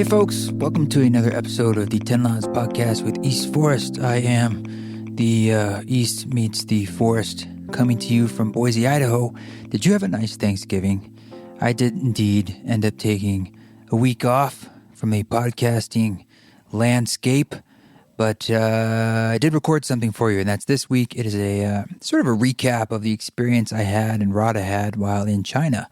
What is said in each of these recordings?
folks. Welcome to another episode of the 10 Lines Podcast with East Forest. I am the East meets the Forest, coming to you from Boise, Idaho. Did you have a nice Thanksgiving? I did indeed end up taking a week off from the podcasting landscape, but I did record something for you, and that's this week. It is a sort of a recap of the experience I had and Radha had while in China.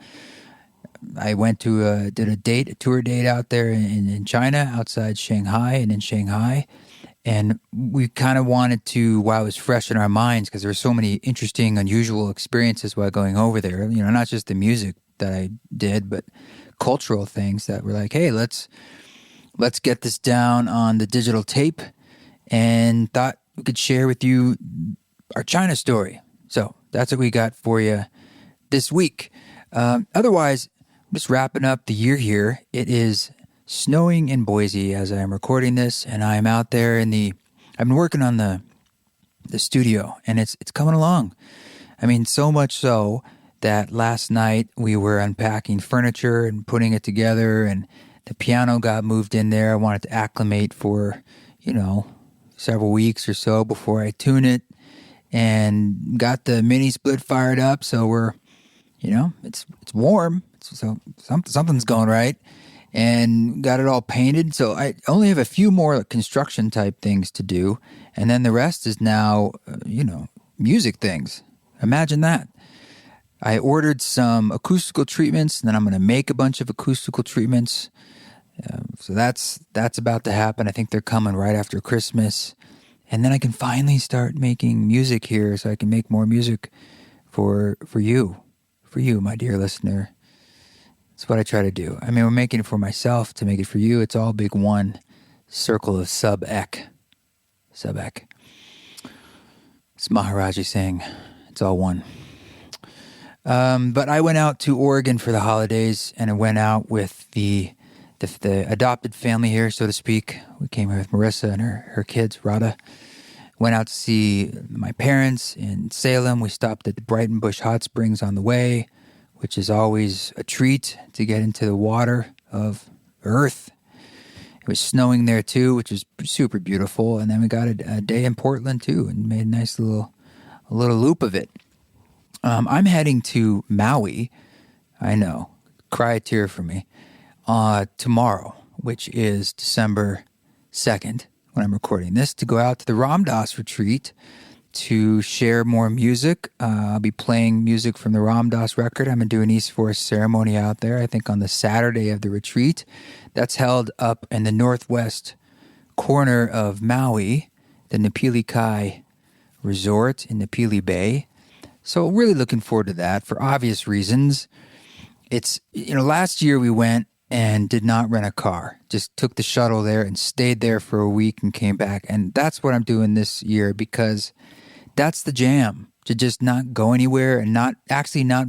I went to did a tour date out there in China, outside Shanghai and in Shanghai. And we kind of wanted to, while it was fresh in our minds, because there were so many interesting, unusual experiences while going over there, you know, not just the music that I did, but cultural things that were like, hey, let's get this down on the digital tape, and thought we could share with you our China story. So that's what we got for you this week. Otherwise, I'm just wrapping up the year here. It is snowing in Boise as I am recording this, and I am out there I've been working on the studio, and it's coming along. I mean, so much so that last night we were unpacking furniture and putting it together, and the piano got moved in there. I wanted to acclimate for, several weeks or so before I tune it, and got the mini split fired up. So we're, it's warm. So something's going right, and got it all painted. So I only have a few more construction type things to do, and then the rest is now, music things. Imagine that. I ordered some acoustical treatments, and then I'm going to make a bunch of acoustical treatments. So that's about to happen. I think they're coming right after Christmas, and then I can finally start making music here, so I can make more music for you, my dear listener. It's what I try to do. I mean, we're making it for myself to make it for you. It's all big one circle of sub-ek. Sub-ek. It's Maharaji saying it's all one. But I went out to Oregon for the holidays, and I went out with the adopted family here, so to speak. We came here with Marissa and her kids, Radha. Went out to see my parents in Salem. We stopped at the Brighton Bush Hot Springs on the way, which is always a treat to get into the water of Earth. It was snowing there too, which was super beautiful. And then we got a day in Portland too, and made a nice little loop of it. I'm heading to Maui. I know, cry a tear for me. Tomorrow, which is December 2nd, when I'm recording this, to go out to the Ram Dass retreat to share more music. I'll be playing music from the Ram Dass record. I'm going to do an East Forest ceremony out there, I think on the Saturday of the retreat. That's held up in the northwest corner of Maui, the Napili Kai Resort in Napili Bay. So really looking forward to that for obvious reasons. It's, last year we went and did not rent a car. Just took the shuttle there and stayed there for a week and came back. And that's what I'm doing this year, because that's the jam, to just not go anywhere and not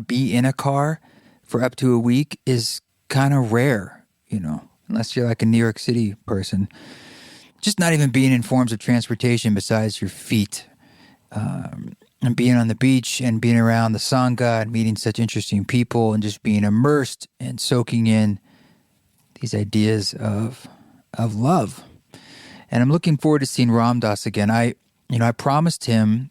be in a car for up to a week is kind of rare, unless you're like a New York City person. Just not even being in forms of transportation besides your feet. And being on the beach and being around the Sangha and meeting such interesting people and just being immersed and soaking in these ideas of love. And I'm looking forward to seeing Ram Dass again. I promised him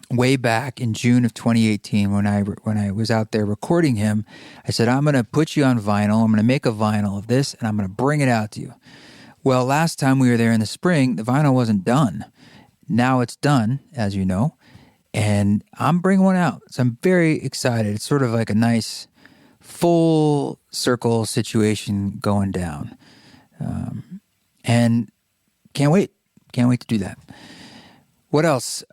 way back in June of 2018 when I was out there recording him. I said, I'm going to put you on vinyl. I'm going to make a vinyl of this, and I'm going to bring it out to you. Well, last time we were there in the spring, the vinyl wasn't done. Now it's done, as you know, and I'm bringing one out. So I'm very excited. It's sort of like a nice full circle situation going down. And can't wait to do that. What else?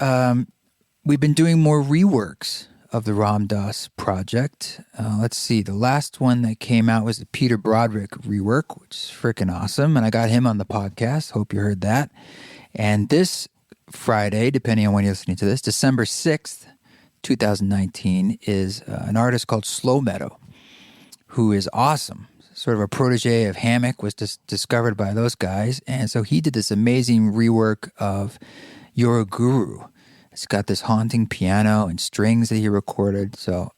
We've been doing more reworks of the Ram Dass project. Let's see. The last one that came out was the Peter Broderick rework, which is freaking awesome. And I got him on the podcast. Hope you heard that. And this Friday, depending on when you're listening to this, December 6th, 2019, is an artist called Slow Meadow, who is awesome. Sort of a protege of Hammock, was discovered by those guys. And so he did this amazing rework of You're a Guru. It's got this haunting piano and strings that he recorded. So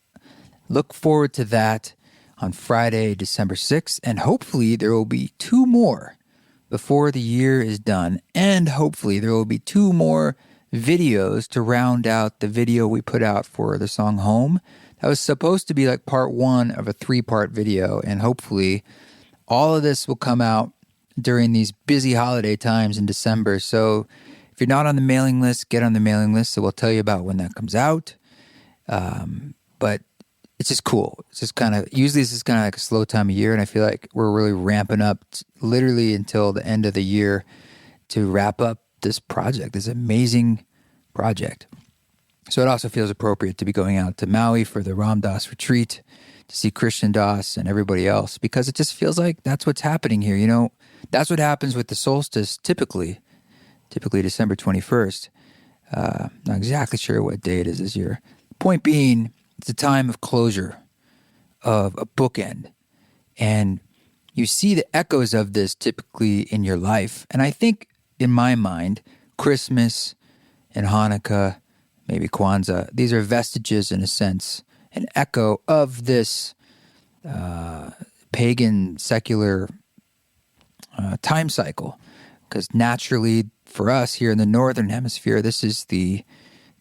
look forward to that on Friday, December 6th. And hopefully there will be 2 more before the year is done. And hopefully there will be 2 more videos to round out the video we put out for the song Home. That was supposed to be like part 1 of a 3-part video. And hopefully all of this will come out during these busy holiday times in December. So if you're not on the mailing list, get on the mailing list. So we'll tell you about when that comes out. But it's just cool. It's just usually this is kind of like a slow time of year. And I feel like we're really ramping up literally until the end of the year to wrap up this project, this amazing project. So it also feels appropriate to be going out to Maui for the Ram Dass retreat, to see Christian Das and everybody else, because it just feels like that's what's happening here. That's what happens with the solstice typically December 21st. Not exactly sure what day it is this year. Point being, it's a time of closure, of a bookend. And you see the echoes of this typically in your life. And I think, in my mind, Christmas and Hanukkah, maybe Kwanzaa, these are vestiges, in a sense, an echo of this pagan, secular time cycle. Because naturally, for us here in the Northern Hemisphere, this is the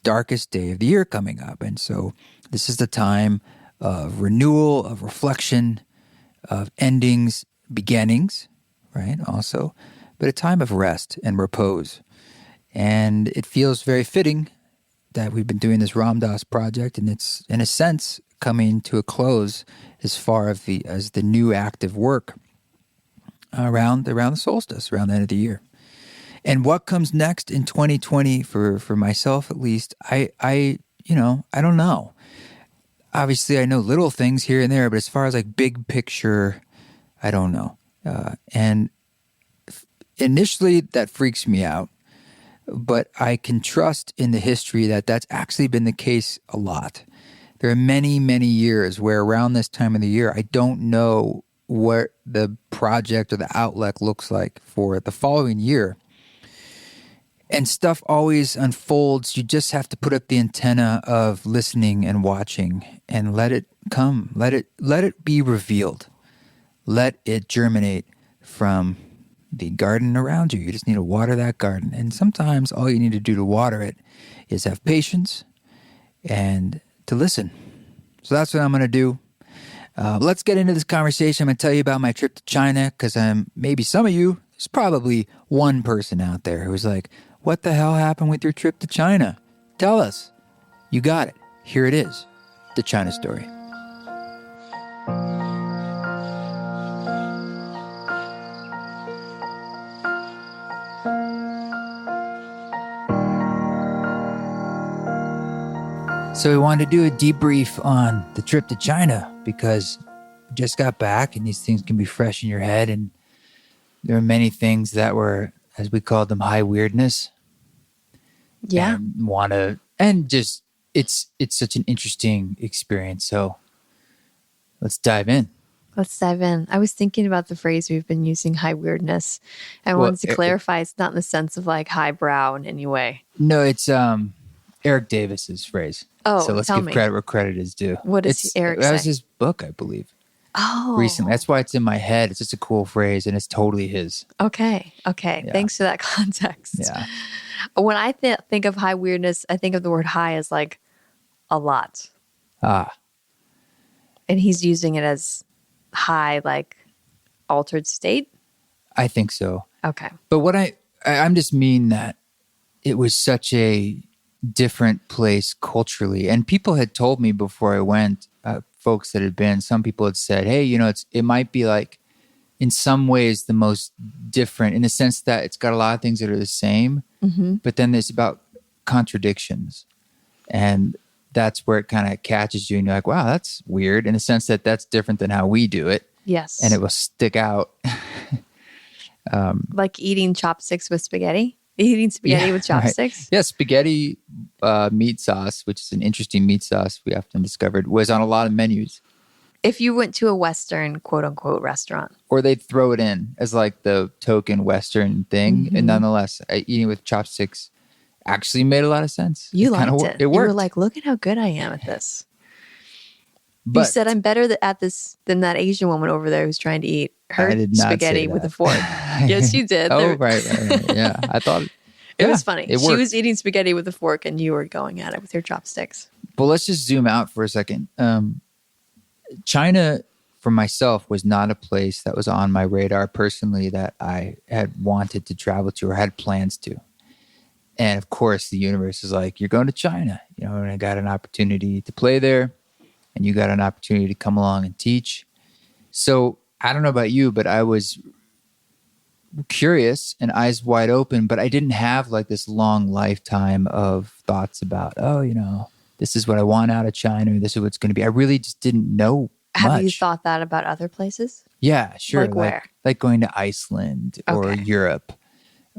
darkest day of the year coming up. And so this is the time of renewal, of reflection, of endings, beginnings, right? Also, but a time of rest and repose. And it feels very fitting that we've been doing this Ram Dass project, and it's, in a sense, coming to a close as far as the new active work around the solstice, around the end of the year. And what comes next in 2020 for myself, at least, I don't know. Obviously, I know little things here and there, but as far as like big picture, I don't know. And initially, that freaks me out. But I can trust in the history that that's actually been the case a lot. There are many, many years where around this time of the year, I don't know what the project or the outlet looks like for the following year. And stuff always unfolds. You just have to put up the antenna of listening and watching and let it come. Let it be revealed. Let it germinate from the garden around you. You just need to water that garden. And sometimes all you need to do to water it is have patience and to listen. So that's what I'm going to do. Let's get into this conversation. I'm going to tell you about my trip to China, because maybe some of you, there's probably one person out there who's like, what the hell happened with your trip to China? Tell us. You got it. Here it is. The China story. So we wanted to do a debrief on the trip to China because we just got back and these things can be fresh in your head. And there are many things that were, as we called them, high weirdness. Yeah. And just, it's such an interesting experience. So let's dive in. I was thinking about the phrase we've been using, high weirdness. I wanted to clarify it's not in the sense of like highbrow in any way. No, it's Eric Davis's phrase. Oh, so let's give credit where credit is due. What does Eric say? That was his book, I believe. Oh. Recently. That's why it's in my head. It's just a cool phrase and it's totally his. Okay. Yeah. Thanks for that context. Yeah. When I think of high weirdness, I think of the word high as like a lot. Ah. And he's using it as high, like altered state? I think so. Okay. But what I'm just mean that it was such a different place culturally. And people had told me before I went, folks that had been, some people had said, hey, it might be like in some ways the most different in the sense that it's got a lot of things that are the same, but then there's about contradictions. And that's where it kind of catches you and you're like, wow, that's weird in the sense that that's different than how we do it. Yes. And it will stick out. Like eating chopsticks with spaghetti? Eating spaghetti with chopsticks? Right. Yeah, spaghetti meat sauce, which is an interesting meat sauce we often discovered, was on a lot of menus. If you went to a Western, quote unquote, restaurant. Or they'd throw it in as like the token Western thing. And nonetheless, eating with chopsticks actually made a lot of sense. You liked it. It worked. You were like, look at how good I am at this. You said I'm better at this than that Asian woman over there who's trying to eat her spaghetti with a fork. Yes, you did. Right. Yeah, I thought it was funny. She was eating spaghetti with a fork and you were going at it with your chopsticks. Well, let's just zoom out for a second. China, for myself, was not a place that was on my radar personally that I had wanted to travel to or had plans to. And of course, the universe is like, you're going to China, and I got an opportunity to play there, and you got an opportunity to come along and teach. So I don't know about you, but I was curious and eyes wide open, but I didn't have like this long lifetime of thoughts about, this is what I want out of China, or this is what's going to be. I really just didn't know Have much. You thought that about other places? Yeah, sure. Like where? Like going to Iceland or Europe.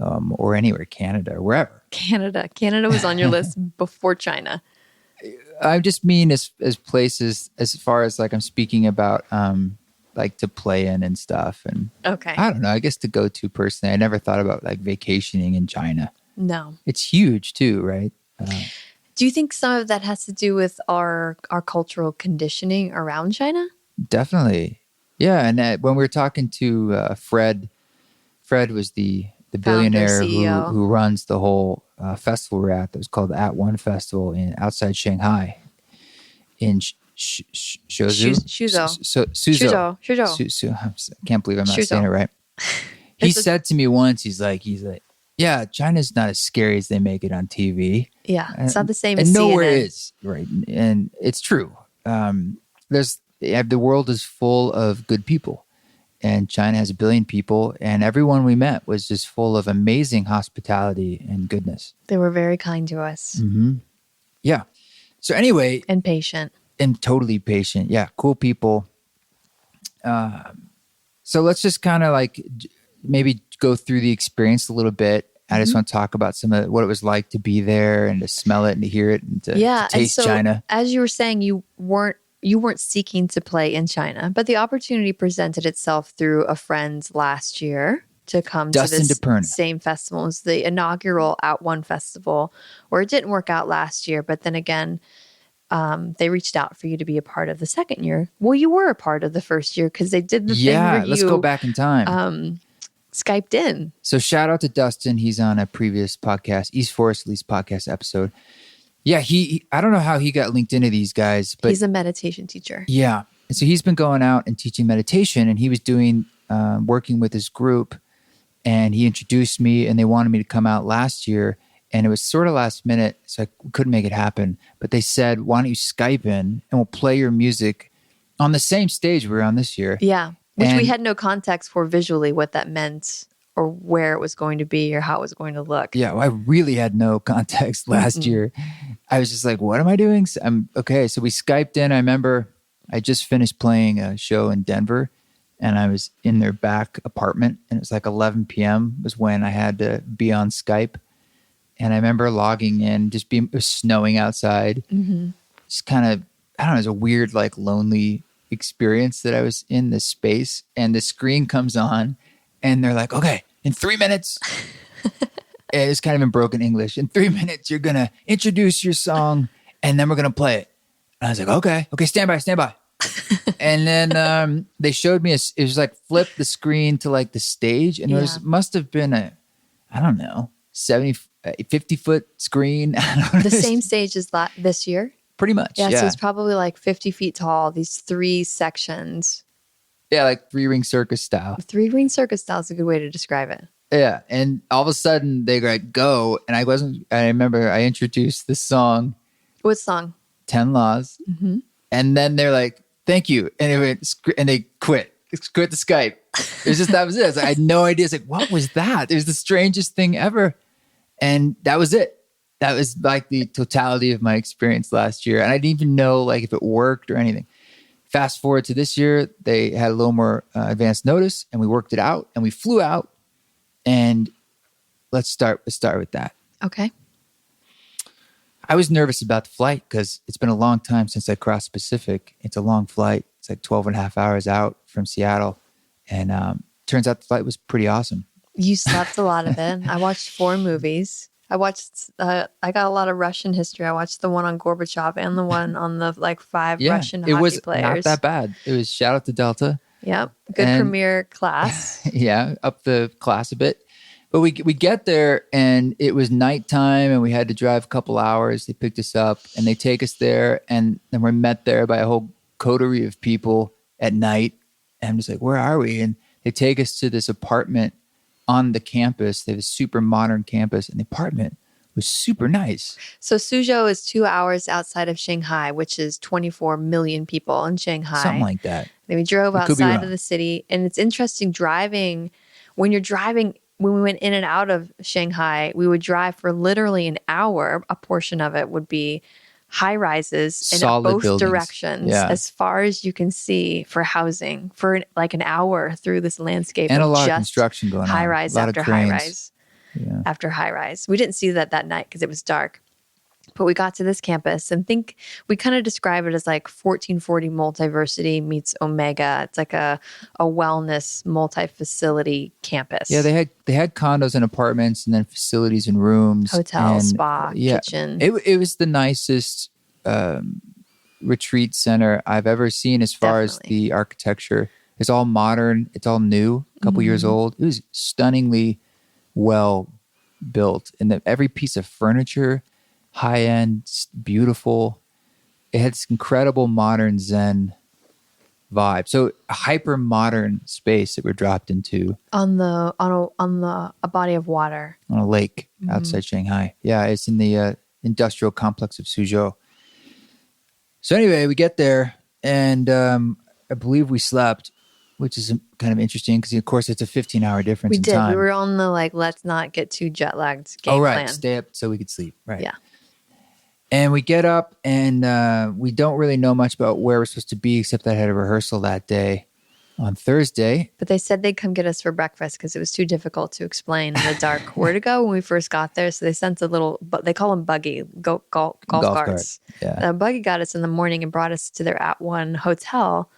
Or anywhere, Canada or wherever. Canada was on your list before China. I just mean as places, as far as like I'm speaking about, like to play in and stuff. And I don't know, I guess to go to personally. I never thought about like vacationing in China. No. It's huge too, right? Do you think some of that has to do with our cultural conditioning around China? Definitely. Yeah. And when we were talking to Fred was the billionaire who runs the whole festival we're at. That was called the At One Festival outside Shanghai in Suzhou. I can't believe I'm not saying it right. He said to me once, he's like, yeah, China's not as scary as they make it on TV. Yeah, it's not the same as CNN. And nowhere is, right? And it's true. The world is full of good people. And China has 1 billion people, and everyone we met was just full of amazing hospitality and goodness. They were very kind to us. Mm-hmm. Yeah. So anyway. And patient. And totally patient. Yeah. Cool people. So let's just kind of like maybe go through the experience a little bit. I just want to talk about some of what it was like to be there and to smell it and to hear it and to taste China. As you were saying, you weren't seeking to play in China, but the opportunity presented itself through a friend last year to come to this same festival. It was the inaugural At One Festival, where it didn't work out last year, but then again, they reached out for you to be a part of the second year. Well, you were a part of the first year because they did the thing where let's go back in time. Skyped in. So shout out to Dustin. He's on a previous podcast, East Forest Lee's podcast episode. Yeah, I don't know how he got linked into these guys, but he's a meditation teacher. Yeah. And so he's been going out and teaching meditation, and he was doing, working with his group, and he introduced me, and they wanted me to come out last year, and it was sort of last minute, so I couldn't make it happen. But they said, why don't you Skype in, and we'll play your music on the same stage we were on this year. Yeah, which we had no context for visually what that meant, or where it was going to be, or how it was going to look. Yeah, well, I really had no context last year. I was just like, what am I doing? So we Skyped in. I remember I just finished playing a show in Denver, and I was in their back apartment, and it was like 11 p.m. was when I had to be on Skype. And I remember logging in, it was snowing outside. Mm-hmm. Just kind of, I don't know, it was a weird, like lonely experience that I was in this space, and the screen comes on, and they're like, okay, in 3 minutes, it's kind of in broken English. In 3 minutes, you're going to introduce your song and then we're going to play it. And I was like, okay, stand by. And then they showed me, it was like flip the screen to like the stage. And it must have been a, I don't know, 50-foot screen. The same stage as this year? Pretty much, yeah. So it's probably like 50 feet tall, these 3 sections. Yeah, like 3-ring circus style. 3-ring circus style is a good way to describe it. Yeah, and all of a sudden they like go, and I remember I introduced this song. What song? 10 Laws. Mm-hmm. And then they're like, thank you. And they quit. Quit the Skype. That was it. I had no idea. It's like, what was that? It was the strangest thing ever. And that was it. That was like the totality of my experience last year. And I didn't even know like if it worked or anything. Fast forward to this year, they had a little more advanced notice, and we worked it out, and we flew out. And let's start with that. Okay. I was nervous about the flight because it's been a long time since I crossed Pacific. It's a long flight. It's like 12 and a half hours out from Seattle. And turns out the flight was pretty awesome. You slept a lot of it. I watched 4 movies. I watched, I got a lot of Russian history. I watched the one on Gorbachev and the one on the like 5 Russian hockey players. It was not that bad. It was shout out to Delta. Yep. Good premiere class. Yeah. Up the class a bit. But we get there and it was nighttime and we had to drive a couple hours. They picked us up and they take us there and then we're met there by a whole coterie of people at night. And I'm just like, where are we? And they take us to this apartment on the campus. They have a super modern campus and the apartment was super nice. So Suzhou is 2 hours outside of Shanghai, which is 24 million people in Shanghai. Something like that. Then we drove outside of the city. And it's interesting driving. When you're driving, when we went in and out of Shanghai, we would drive for literally an hour. A portion of it would be high rises in both buildings. Directions, as far as you can see, for housing for like an hour through this landscape. And a lot of construction going on. High rise after high rise after high rise. We didn't see that night because it was dark. But we got to this campus and we kind of describe it as like 1440 Multiversity meets Omega. It's like a wellness multi-facility campus. Yeah, they had condos and apartments and then facilities and rooms. Hotel, spa, kitchen. It was the nicest retreat center I've ever seen as far as the architecture. It's all modern. It's all new, a couple years old. It was stunningly well built. And every piece of furniture, high-end, beautiful. It had this incredible modern Zen vibe. So a hyper-modern space that we're dropped into. On a body of water. On a lake outside Shanghai. Yeah, it's in the industrial complex of Suzhou. So anyway, we get there and I believe we slept, which is kind of interesting because, of course, it's a 15-hour difference in time. We were on the let's not get too jet-lagged game plan. Plan. Stay up so we could sleep. Right. Yeah. And we get up and we don't really know much about where we're supposed to be except that I had a rehearsal that day on Thursday. But they said they'd come get us for breakfast because it was too difficult to explain in the dark where to go when we first got there. So they sent a little, they call them buggy, golf carts. Yeah. The buggy got us in the morning and brought us to their At-One hotel,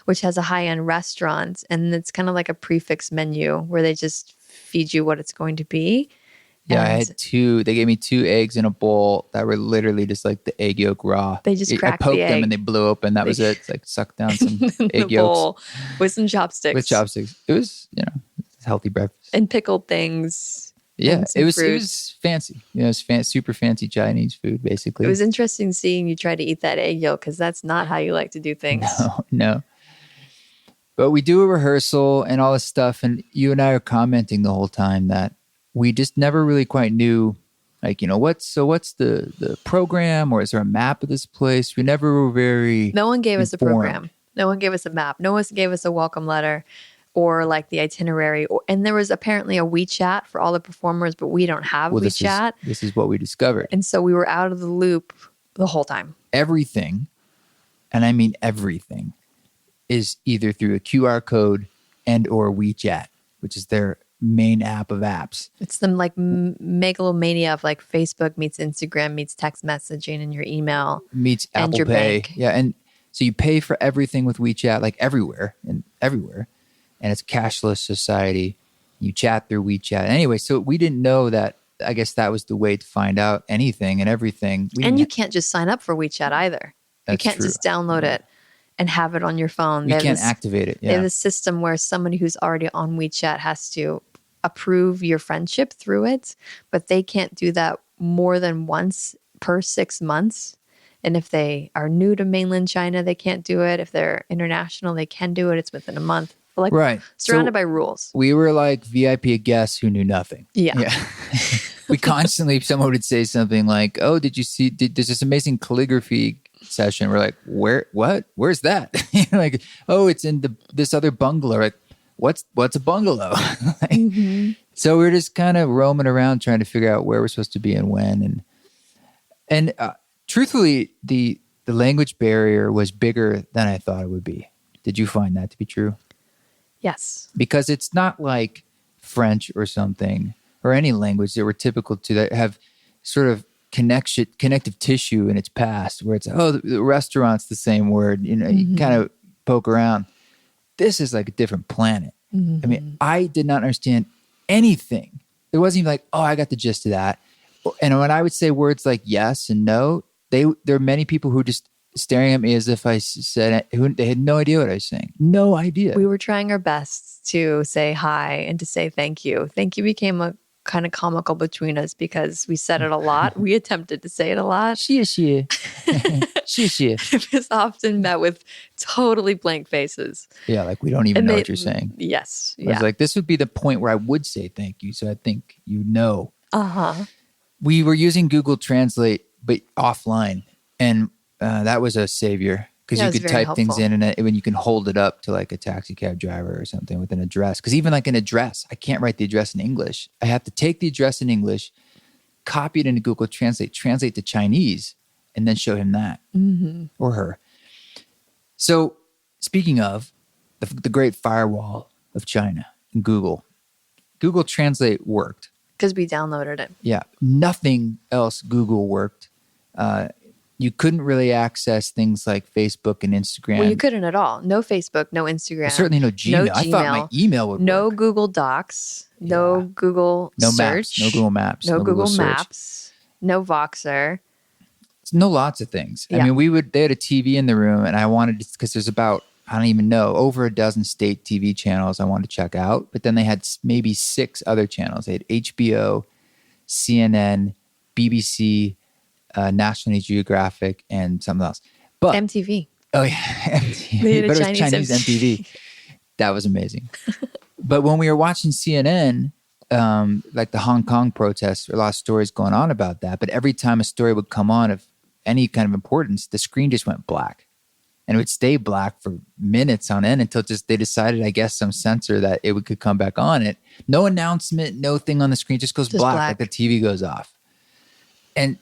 which has a high-end restaurant. And it's kind of like a prefix menu where they just feed you what it's going to be. Yeah, I had they gave me 2 eggs in a bowl that were literally just like the egg yolk raw. They just cracked I poked the egg. them and they blew open. That was it. It's like sucked down some egg yolks. Bowl with some chopsticks. With chopsticks. It was, healthy breakfast. And pickled things. Yeah, it was fancy. It was super fancy Chinese food, basically. It was interesting seeing you try to eat that egg yolk because that's not how you like to do things. No. But we do a rehearsal and all this stuff, and you and I are commenting the whole time that we just never really quite knew, what's the program, or is there a map of this place? We never were very No one gave informed. us a program. No one gave us a map. No one gave us a welcome letter or like the itinerary. And there was apparently a WeChat for all the performers, but we don't have WeChat. This is what we discovered. And so we were out of the loop the whole time. Everything, and I mean everything, is either through a QR code and or WeChat, which is their main app of apps. It's the megalomania of like Facebook meets Instagram meets text messaging in your email meets and Apple your Pay. bank. Yeah, and so you pay for everything with WeChat, like everywhere, and it's a cashless society. You chat through WeChat anyway. So we didn't know that. I guess that was the way to find out anything and everything. And you can't just sign up for WeChat either. You can't just download it and have it on your phone. You can't activate it. Yeah. They have a system where somebody who's already on WeChat has to approve your friendship through it, but they can't do that more than once per 6 months. And if they are new to mainland China, they can't do it. If they're international, they can do it. It's within a month. Right. Surrounded by rules. We were like VIP guests who knew nothing. Yeah. We constantly, someone would say something like, oh, did you see, there's this amazing calligraphy session. We're like, where's that? Like, oh, it's in this other bungalow. Like, what's a bungalow? So we're just kind of roaming around trying to figure out where we're supposed to be and when. And truthfully, the language barrier was bigger than I thought it would be. Did you find that to be true? Yes. Because it's not like French or something or any language that were typical to that have sort of connective tissue in its past where it's, the restaurant's the same word. You kind of poke around. This is like a different planet. I mean, I did not understand anything. It wasn't even like, I got the gist of that. And when I would say words like yes and no, there are many people who just staring at me as if I said it. They had no idea what I was saying. No idea. We were trying our best to say hi and to say thank you. Thank you became a kind of comical between us because we said it a lot. We attempted to say it a lot. Xie. It was often met with totally blank faces. Yeah, like we don't even know what you're saying. Yes. I was like, this would be the point where I would say thank you. So I think you know. Uh-huh. We were using Google Translate, but offline. And that was a savior because you could type things in and when you can hold it up to like a taxi cab driver or something with an address. Because even like an address, I can't write the address in English. I have to take the address in English, copy it into Google Translate to Chinese, and then show him that or her. So speaking of the great firewall of China and Google Translate worked. Because we downloaded it. Yeah. Nothing else Google worked. You couldn't really access things like Facebook and Instagram. Well, you couldn't at all. No Facebook, no Instagram. Well, certainly no Gmail. I thought my email would no work. Google Docs. No Google search. Maps. No Google Maps. No Google search. Maps. No Voxer. No lots of things. Yeah. I mean, they had a TV in the room and I wanted to, because there's about, I don't even know, over a dozen state TV channels I wanted to check out. But then they had maybe 6 other channels. They had HBO, CNN, BBC, National Geographic, and something else. But MTV. Oh yeah, MTV. But it was Chinese MTV. That was amazing. But when we were watching CNN, like the Hong Kong protests, there were a lot of stories going on about that. But every time a story would come on of any kind of importance, the screen just went black. And it would stay black for minutes on end until they decided, I guess, some sensor that it could come back on. It no announcement, no thing on the screen, just goes black, like the TV goes off. And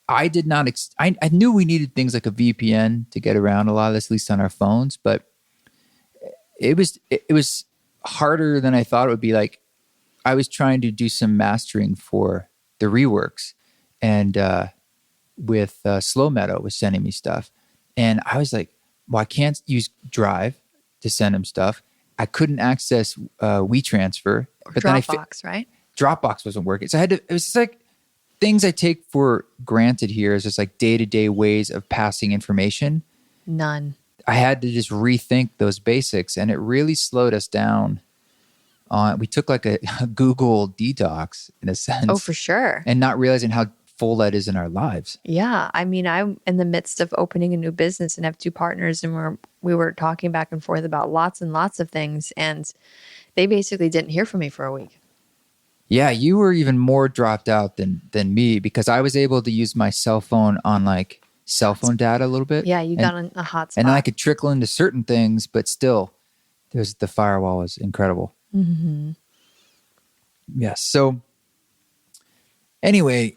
I did not. I knew we needed things like a VPN to get around a lot of this, at least on our phones. But it was harder than I thought it would be. Like I was trying to do some mastering for the reworks, and with Slow Meadow was sending me stuff, and I was like, well, I can't use Drive to send him stuff. I couldn't access WeTransfer. Or Dropbox, right? Dropbox wasn't working. So it was just like things I take for granted here is just like day-to-day ways of passing information. None. I had to just rethink those basics, and it really slowed us down. We took like a Google detox in a sense. Oh, for sure. And not realizing how full that is in our lives. Yeah. I mean, I'm in the midst of opening a new business and have 2 partners, and we were talking back and forth about lots and lots of things, and they basically didn't hear from me for a week. Yeah, you were even more dropped out than me because I was able to use my cell phone on like cell phone data a little bit. Yeah, you got a hot spot. And then I could trickle into certain things, but still, the firewall was incredible. Mm-hmm. Yes. So anyway,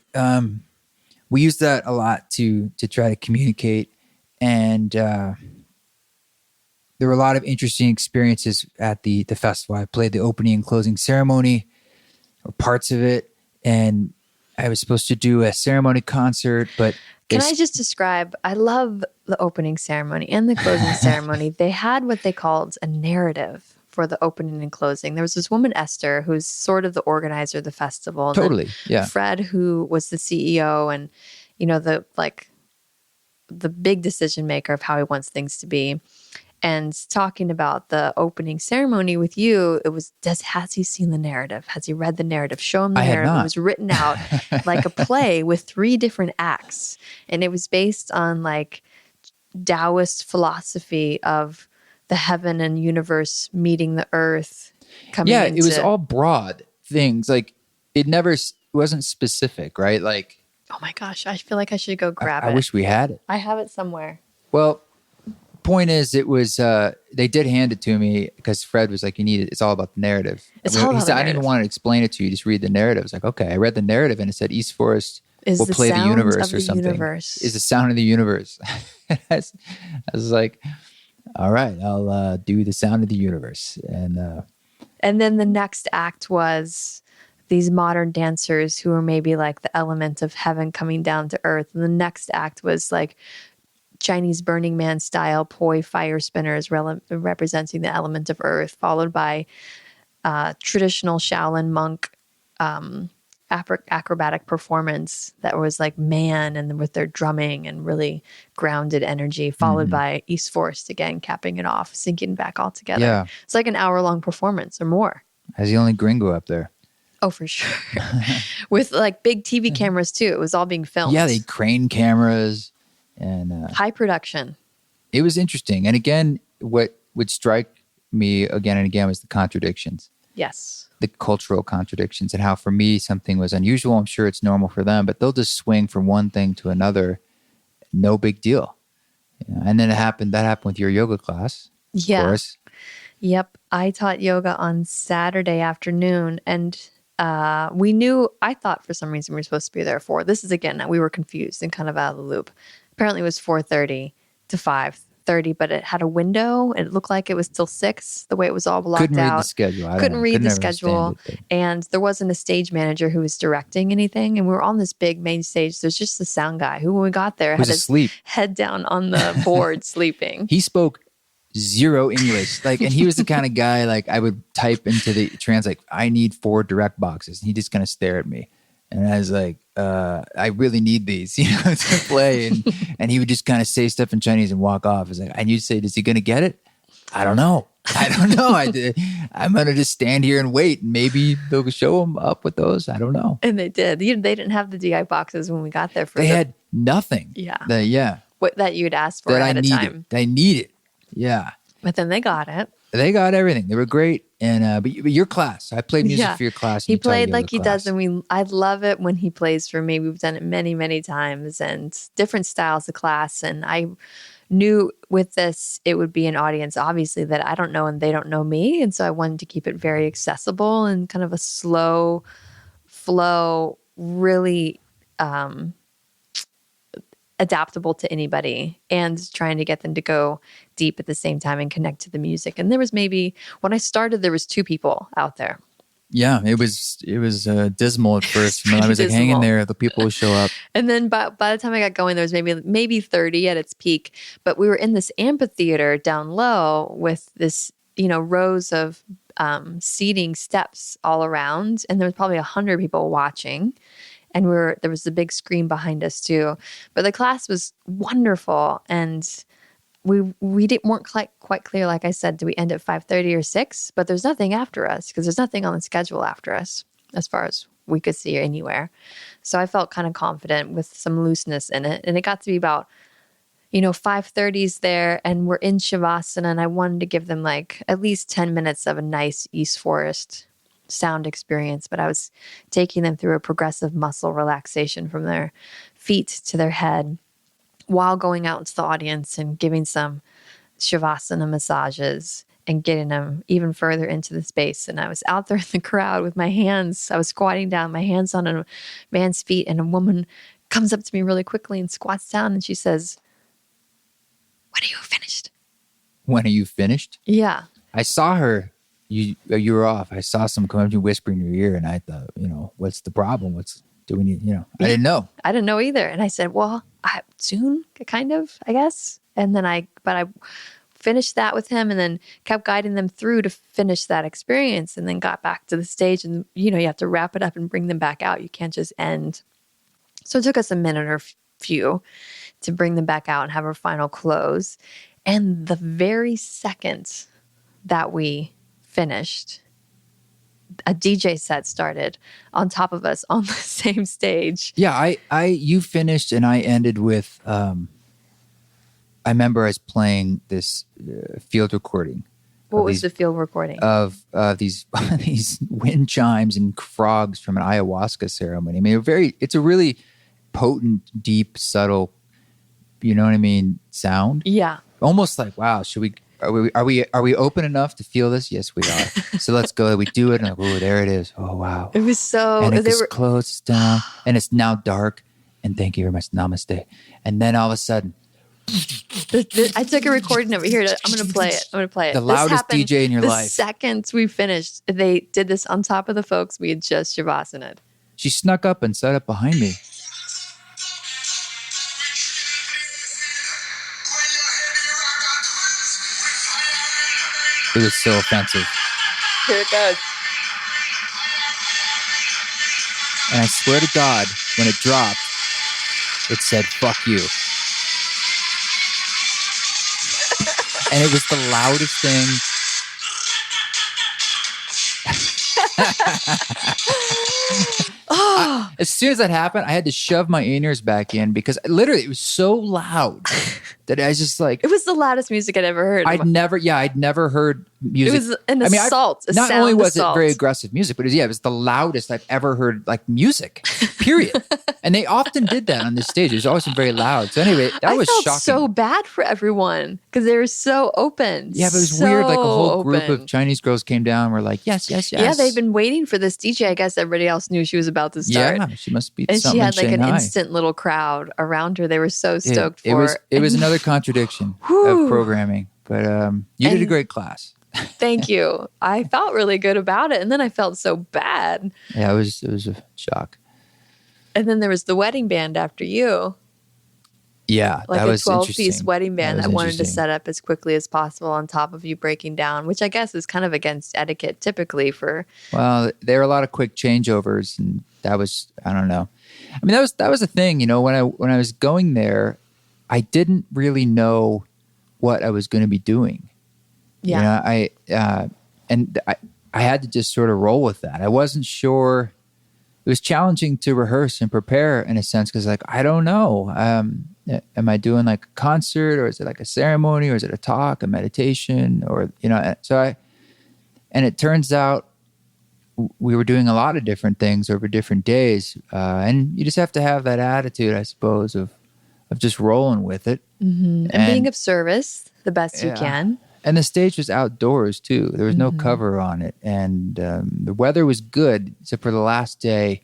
we used that a lot to try to communicate, and there were a lot of interesting experiences at the festival. I played the opening and closing ceremony, or parts of it, and I was supposed to do a ceremony concert, but can I just describe, I love the opening ceremony and the closing ceremony. They had what they called a narrative for the opening and closing. There was this woman, Esther, who's sort of the organizer of the festival. Totally, yeah. Fred, who was the CEO and, the big decision maker of how he wants things to be. And talking about the opening ceremony with you, it was, has he seen the narrative? Has he read the narrative? Show him the narrative. It was written out like a play with 3 different acts. And it was based on like Taoist philosophy of the heaven and universe meeting the earth. It was all broad things. Like it wasn't specific, right? Like, oh my gosh, I feel like I should go grab it. I wish we had it. I have it somewhere. Well, point is, it was they did hand it to me because Fred was like, "You need it. It's all about the narrative." He said, "I didn't even want to explain it to you. Just read the narrative." I was like, "Okay." I read the narrative and it said, "East Forest will play the universe or something." Is the sound of the universe. I was like, "All right, I'll do the sound of the universe." And then the next act was these modern dancers who were maybe like the element of heaven coming down to earth. And the next act was like Chinese Burning Man style poi fire spinners representing the element of earth, followed by traditional Shaolin monk acrobatic performance that was like man and with their drumming and really grounded energy, followed by East Forest again, capping it off, syncing back all together. Yeah. It's like an hour-long performance or more. As the only gringo up there. Oh, for sure. With like big TV cameras too. It was all being filmed. Yeah, they crane cameras and high production. It was interesting. And again, what would strike me again and again was the contradictions. Yes. The cultural contradictions and how for me something was unusual. I'm sure it's normal for them, but they'll just swing from one thing to another. No big deal. And then that happened with your yoga class. Yeah. Of course. Yep. I taught yoga on Saturday afternoon and I thought for some reason we were supposed to be there at 4. This is again, we were confused and kind of out of the loop. Apparently it was 4:30 to 5:30, but it had a window and it looked like it was till 6, the way it was all blocked out. Couldn't read the schedule. Couldn't read the schedule. And there wasn't a stage manager who was directing anything. And we were on this big main stage. There's just the sound guy who, when we got there, had his head down on the board sleeping. He spoke zero English. And he was the kind of guy, I would type into the translate, I need 4 direct boxes. And he just kind of stare at me. And I was like, I really need these, to play. And he would just kind of say stuff in Chinese and walk off. And you'd say, is he going to get it? I don't know. I'm going to just stand here and wait. And maybe they'll show him up with those. I don't know. And they did. They didn't have the DI boxes when we got there. They had nothing. Yeah. What that you'd asked for ahead of time. I need it. Yeah. But then they got it. They got everything. They were great. And but your class, I played music for your class. He played like he does, and I love it when he plays for me. We've done it many, many times, and different styles of class. And I knew with this it would be an audience, obviously, that I don't know and they don't know me, and so I wanted to keep it very accessible and kind of a slow flow, really adaptable to anybody, and trying to get them to go deep at the same time and connect to the music. And there was when I started, there was 2 people out there. Yeah, it was dismal at first. When I was hanging there, the people would show up. And then by the time I got going, there was maybe 30 at its peak. But we were in this amphitheater down low with this, rows of seating steps all around. And there was probably 100 people watching. And there was the big screen behind us too. But the class was wonderful. And we weren't quite clear, like I said, do we end at 5:30 or 6? But there's nothing after us because there's nothing on the schedule after us as far as we could see anywhere. So I felt kind of confident with some looseness in it. And it got to be about, 5:30's there and we're in Shavasana, and I wanted to give them at least 10 minutes of a nice East Forest sound experience, but I was taking them through a progressive muscle relaxation from their feet to their head while going out into the audience and giving some Shavasana massages and getting them even further into the space. And I was out there in the crowd with my hands, I was squatting down, my hands on a man's feet, and a woman comes up to me really quickly and squats down and she says, "When are you finished?" When are you finished? Yeah. I saw her. You were off. I saw some come up to you, whisper in your ear, and I thought, what's the problem? Do we need, I didn't know. I didn't know either. And I said, well, soon, kind of, I guess. And then I finished that with him and then kept guiding them through to finish that experience, and then got back to the stage, and, you have to wrap it up and bring them back out. You can't just end. So it took us a minute or few to bring them back out and have our final close. And the very second that we finished, a DJ set started on top of us on the same stage. Yeah, you finished and I ended with, I remember I was playing this field recording. What was the field recording? Of these wind chimes and frogs from an ayahuasca ceremony. I mean, it's a really potent, deep, subtle, sound. Yeah. Almost like, wow, are we open enough to feel this? Yes, we are. So let's go. We do it, and there it is. Oh wow! It was so. And it just closes down, and it's now dark. And thank you very much. Namaste. And then all of a sudden, I took a recording of it. Here, I'm going to play it. The loudest DJ in your life. The second we finished, they did this on top of the folks we had just Shavasanaed. She snuck up and sat up behind me. It was so offensive. Here it goes. And I swear to God, when it dropped, it said, "Fuck you." And it was the loudest thing. As soon as that happened, I had to shove my in-ears back in because literally it was so loud that I was just like... It was the loudest music I'd ever heard. I'd never heard music. It was an assault. Not only was it very aggressive music, but it was the loudest I've ever heard like music, period. And they often did that on this stage. It was always very loud. So anyway, that was shocking. I felt so bad for everyone because they were so open. Yeah, but it was weird. Like a whole group of Chinese girls came down and were like, yes, yes, yes. Yeah, they'd been waiting for this DJ. I guess everybody else knew she was about to start. Yeah, she must be and something she had like Shanghai. An instant little crowd around her. They were so stoked for it. It was another contradiction of programming. But you did a great class. Thank you. I felt really good about it. And then I felt so bad. Yeah, it was a shock. And then there was the wedding band after you. Yeah, like that was a 12-piece wedding band that wanted to set up as quickly as possible on top of you breaking down, which I guess is kind of against etiquette typically for... Well, there were a lot of quick changeovers, and that was, I don't know. I mean, that was the thing, you know, when I was going there, I didn't really know what I was going to be doing. Yeah. You know, I had to just sort of roll with that. I wasn't sure. It was challenging to rehearse and prepare in a sense because, like, I don't know. Am I doing like a concert, or is it like a ceremony, or is it a talk, a meditation, or, you know? And it turns out we were doing a lot of different things over different days, and you just have to have that attitude, I suppose, of just rolling with it and being of service the best you can. And the stage was outdoors too. There was no cover on it. And the weather was good, except for the last day,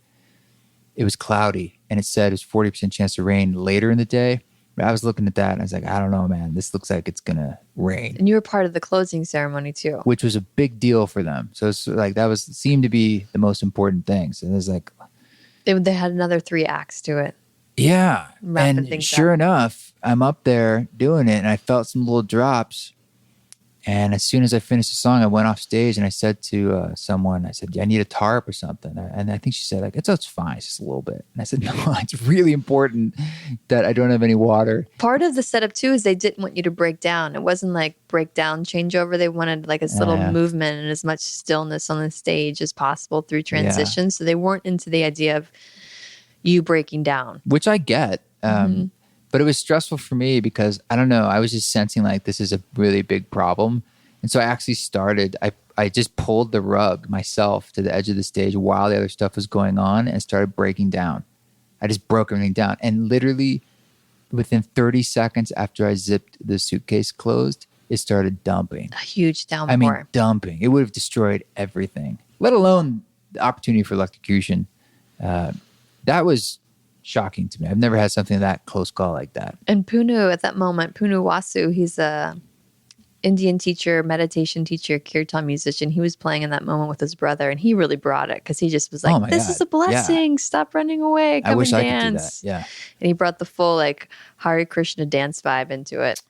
it was cloudy. And it said it was 40% chance of rain later in the day. But I was looking at that and I was like, I don't know, man. This looks like it's going to rain. And you were part of the closing ceremony too. Which was a big deal for them. So it's like seemed to be the most important things. And it was like... They had another 3 acts to it. Yeah. And sure enough, I'm up there doing it and I felt some little drops. And as soon as I finished the song, I went off stage and I said to someone, I said, I need a tarp or something. And I think she said, like, it's fine, it's just a little bit. And I said, no, it's really important that I don't have any water. Part of the setup too is they didn't want you to break down. It wasn't like breakdown changeover. They wanted like a little movement and as much stillness on the stage as possible through transitions. Yeah. So they weren't into the idea of you breaking down. Which I get. But it was stressful for me because, I don't know, I was just sensing like this is a really big problem. And so I actually started, I just pulled the rug myself to the edge of the stage while the other stuff was going on and started breaking down. I just broke everything down. And literally within 30 seconds after I zipped the suitcase closed, it started dumping. A huge downpour. I mean, dumping. It would have destroyed everything, let alone the opportunity for electrocution. That was shocking to me. I've never had something that close call like that. And Punu at that moment, Punu Wasu, he's a Indian teacher, meditation teacher, kirtan musician. He was playing in that moment with his brother and he really brought it because he just was like, this is a blessing. Yeah. Stop running away. Come and dance. I could do that. Yeah. And he brought the full like Hare Krishna dance vibe into it,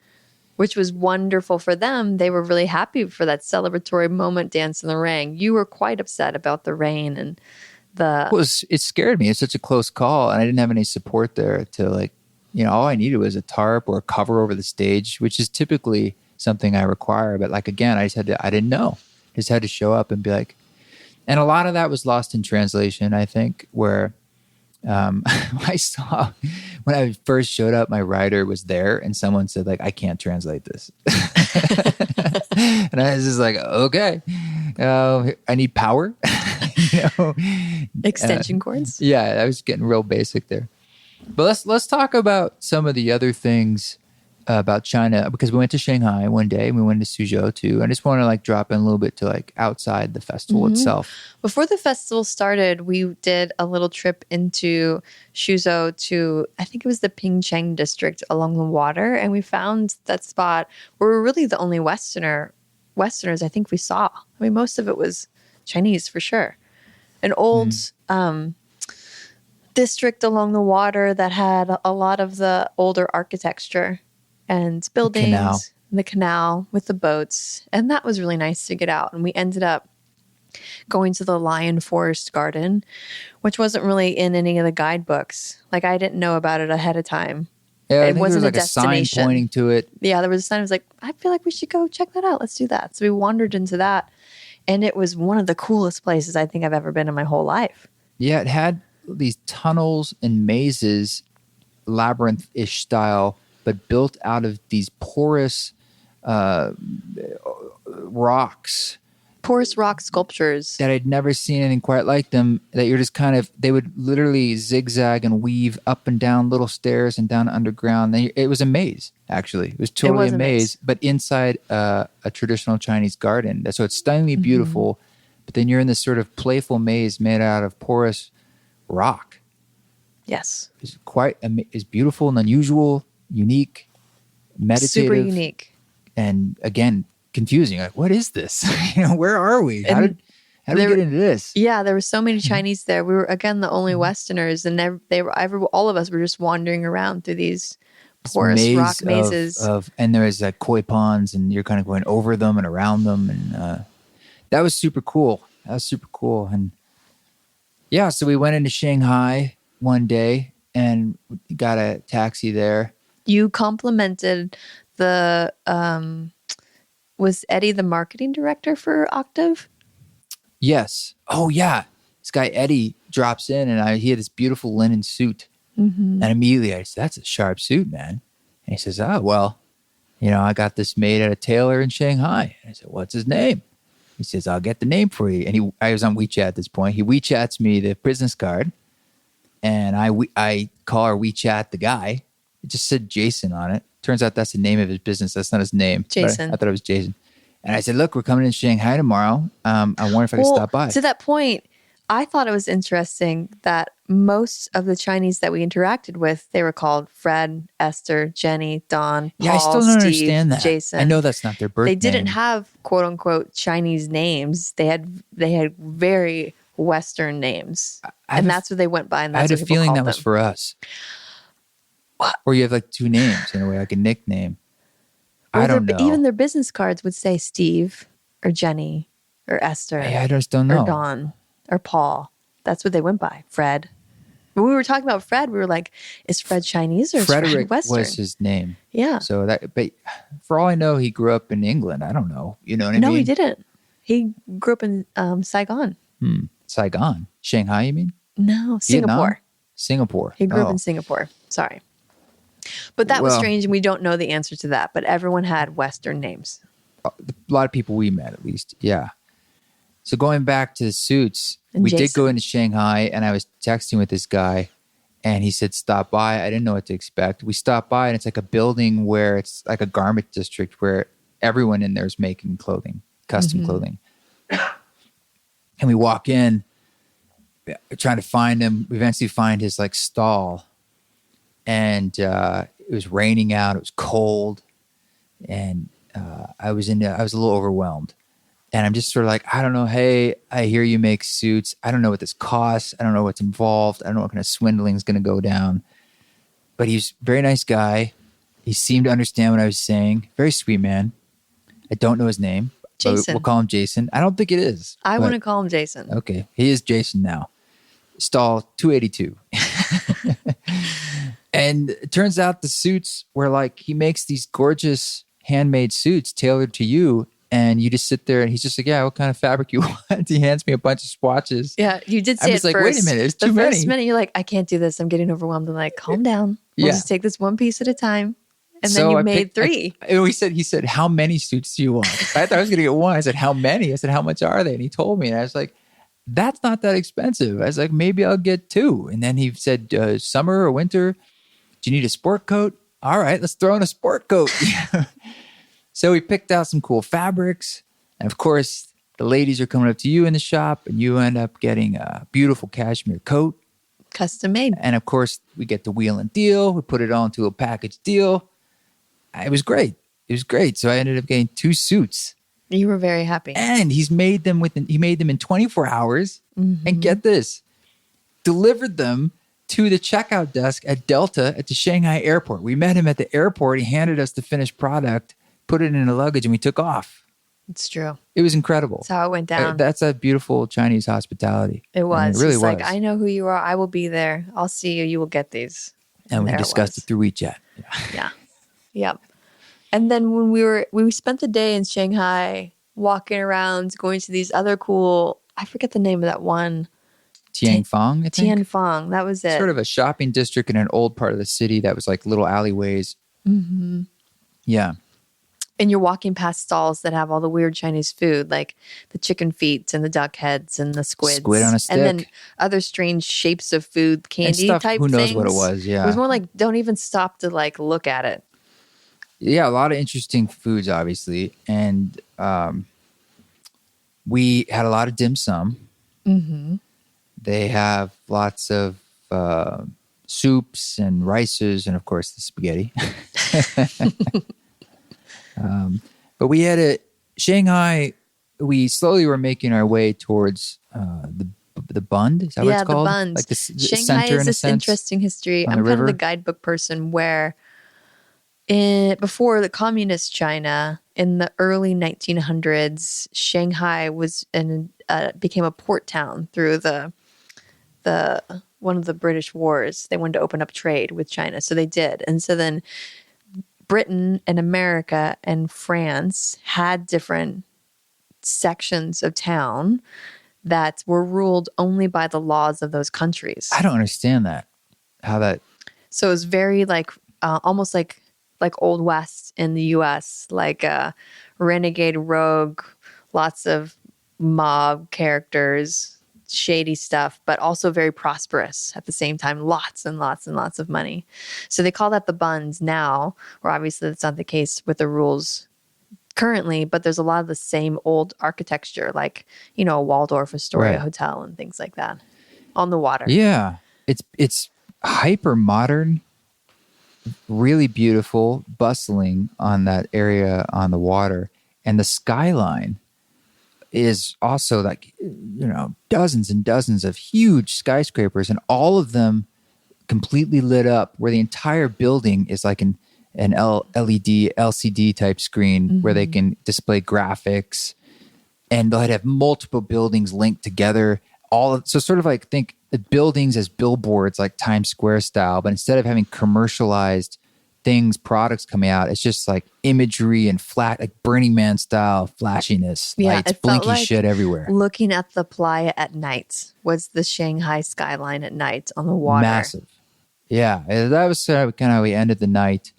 which was wonderful for them. They were really happy for that celebratory moment, dance in the rain. You were quite upset about the rain and it scared me. It's such a close call and I didn't have any support there to like, you know, all I needed was a tarp or a cover over the stage, which is typically something I require. But like, again, I didn't know. I just had to show up and be like, and a lot of that was lost in translation, I think, where I saw when I first showed up, my writer was there and someone said like, I can't translate this. And I was just like, okay, I need power. You know, extension cords. Yeah, I was getting real basic there. But let's talk about some of the other things about China, because we went to Shanghai one day and we went to Suzhou too. I just want to like drop in a little bit to like outside the festival itself. Before the festival started, we did a little trip into Suzhou to, I think it was the Pingcheng district along the water, and we found that spot where we're really the only Westerners I think we saw. I mean, most of it was Chinese for sure. An old district along the water that had a lot of the older architecture and buildings, the canal with the boats. And that was really nice to get out. And we ended up going to the Lion Forest Garden, which wasn't really in any of the guidebooks. Like I didn't know about it ahead of time. Yeah, it wasn't there was like a sign pointing to it. Yeah, there was a sign. It was like, I feel like we should go check that out. Let's do that. So we wandered into that. And it was one of the coolest places I think I've ever been in my whole life. Yeah, it had these tunnels and mazes, labyrinth-ish style, but built out of these porous rocks. Porous rock sculptures. That I'd never seen anything quite like them, that you're just kind of, they would literally zigzag and weave up and down little stairs and down underground. It was a maze, actually. It was totally a maze, but inside a traditional Chinese garden. So it's stunningly beautiful, but then you're in this sort of playful maze made out of porous rock. Yes. It's beautiful and unusual, unique, meditative. Super unique. And again, confusing. Like, what is this? Where are we? How did we get into this? Yeah, there were so many Chinese there. We were, again, the only Westerners, and all of us were just wandering around through these porous rock mazes. And there was like koi ponds, and you're kind of going over them and around them, and that was super cool. And yeah, so we went into Shanghai one day and got a taxi there. You complimented the was Eddie the marketing director for Octave? Yes. Oh yeah. This guy Eddie drops in, and he had this beautiful linen suit. And immediately I said, "That's a sharp suit, man." And he says, "Oh, well, I got this made at a tailor in Shanghai." And I said, "What's his name?" He says, "I'll get the name for you." And I was on WeChat at this point. He WeChats me the business card, and I call our WeChat the guy. It just said Jason on it. Turns out that's the name of his business. That's not his name. Jason. I thought it was Jason. And I said, "Look, we're coming to Shanghai tomorrow. I wonder if I can stop by." To that point, I thought it was interesting that most of the Chinese that we interacted with, they were called Fred, Esther, Jenny, Don, Paul, I still don't understand that. Jason. I know that's not their birth name. They didn't have quote unquote Chinese names. They had very Western names, and that's what they went by. And that's I had a feeling that was for us. What? Or you have like two names in a way, like a nickname. I don't know. Even their business cards would say Steve or Jenny or Esther. I just don't know. Or Don or Paul. That's what they went by. Fred. When we were talking about Fred, we were like, is Fred Chinese or is Fred Western? Was his name. Yeah. So but for all I know, he grew up in England. I don't know. You know what I mean? No, he didn't. He grew up in Saigon. Saigon? Shanghai, you mean? No, Singapore. Vietnam? Singapore. He grew up in Singapore. Sorry. But that was strange, and we don't know the answer to that. But everyone had Western names. A lot of people we met, at least. Yeah. So going back to the suits, we did go into Shanghai, and I was texting with this guy, and he said, "Stop by." I didn't know what to expect. We stopped by, and it's like a building where it's like a garment district where everyone in there is making clothing, custom clothing. And we walk in, trying to find him. We eventually find his like stall. And it was raining out. It was cold, and I was a little overwhelmed. And I'm just sort of like, I don't know. Hey, I hear you make suits. I don't know what this costs. I don't know what's involved. I don't know what kind of swindling is going to go down. But he's a very nice guy. He seemed to understand what I was saying. Very sweet man. I don't know his name. Jason. We'll call him Jason. I don't think it is. I want to call him Jason. Okay, he is Jason now. Stall 282. And it turns out the suits were like, he makes these gorgeous handmade suits tailored to you. And you just sit there and he's just like, "Yeah, what kind of fabric you want?" He hands me a bunch of swatches. Yeah, you did say I was like, "Wait a minute, there's too many." The first minute you're like, "I can't do this. I'm getting overwhelmed." I'm like, "Calm down. We'll just take this one piece at a time." And then you made three. He said, "How many suits do you want?" I thought I was going to get one. I said, "How many?" I said, "How much are they?" And he told me. And I was like, "That's not that expensive." I was like, "Maybe I'll get two." And then he said, "Summer or winter? Do you need a sport coat?" All right, let's throw in a sport coat. So we picked out some cool fabrics. And of course, the ladies are coming up to you in the shop, and you end up getting a beautiful cashmere coat. Custom made. And of course, we get the wheel and deal. We put it all into a package deal. It was great. So I ended up getting two suits. You were very happy. And he made them in 24 hours. And get this, delivered them to the checkout desk at Delta at the Shanghai airport. We met him at the airport. He handed us the finished product, put it in the luggage, and we took off. It's true. It was incredible. That's how it went down. That's a beautiful Chinese hospitality. It was. I mean, it really He's was. like, I know who you are. I will be there. I'll see you. You will get these. And we discussed it through WeChat. Yeah. Yep. And then when we spent the day in Shanghai walking around, going to these other cool, I forget the name of that one. Tianfang, I think? Tianfang, that was it. Sort of a shopping district in an old part of the city that was like little alleyways. Mm-hmm. Yeah. And you're walking past stalls that have all the weird Chinese food, like the chicken feet and the duck heads and the squids. Squid on a stick. And then other strange shapes of food, candy type things. Who knows what it was, yeah. It was more like, don't even stop to like look at it. Yeah, a lot of interesting foods, obviously. And we had a lot of dim sum. Mm-hmm. They have lots of soups and rices and, of course, the spaghetti. But we had Shanghai, we slowly were making our way towards the Bund. Is that what it's called? Yeah, the Bund. Like the Shanghai center, is this interesting history. I'm kind of the guidebook person where before the communist China, in the early 1900s, Shanghai was became a port town through the one of the British wars. They wanted to open up trade with China, so they did. And so then Britain and America and France had different sections of town that were ruled only by the laws of those countries. I don't understand that. How that... So it was very like almost like Old West in the U.S., like a renegade rogue, lots of mob characters, shady stuff, but also very prosperous at the same time. Lots and lots and lots of money. So they call that the Bunds now, where obviously that's not the case with the rules currently, but there's a lot of the same old architecture, like, you know, a Waldorf Astoria hotel and things like that on the water. Yeah. It's hyper modern, really beautiful, bustling on that area on the water. And the skyline is also like, you know, dozens and dozens of huge skyscrapers, and all of them completely lit up, where the entire building is like an LED, LCD type screen where they can display graphics, and they'd have multiple buildings linked together. So sort of like think the buildings as billboards, like Times Square style, but instead of having commercialized products coming out, it's just like imagery and flat, like Burning Man style flashiness, lights, blinky like shit everywhere. Looking at the playa at night was the Shanghai skyline at night on the water. Massive. Yeah, that was kind of how we ended the night.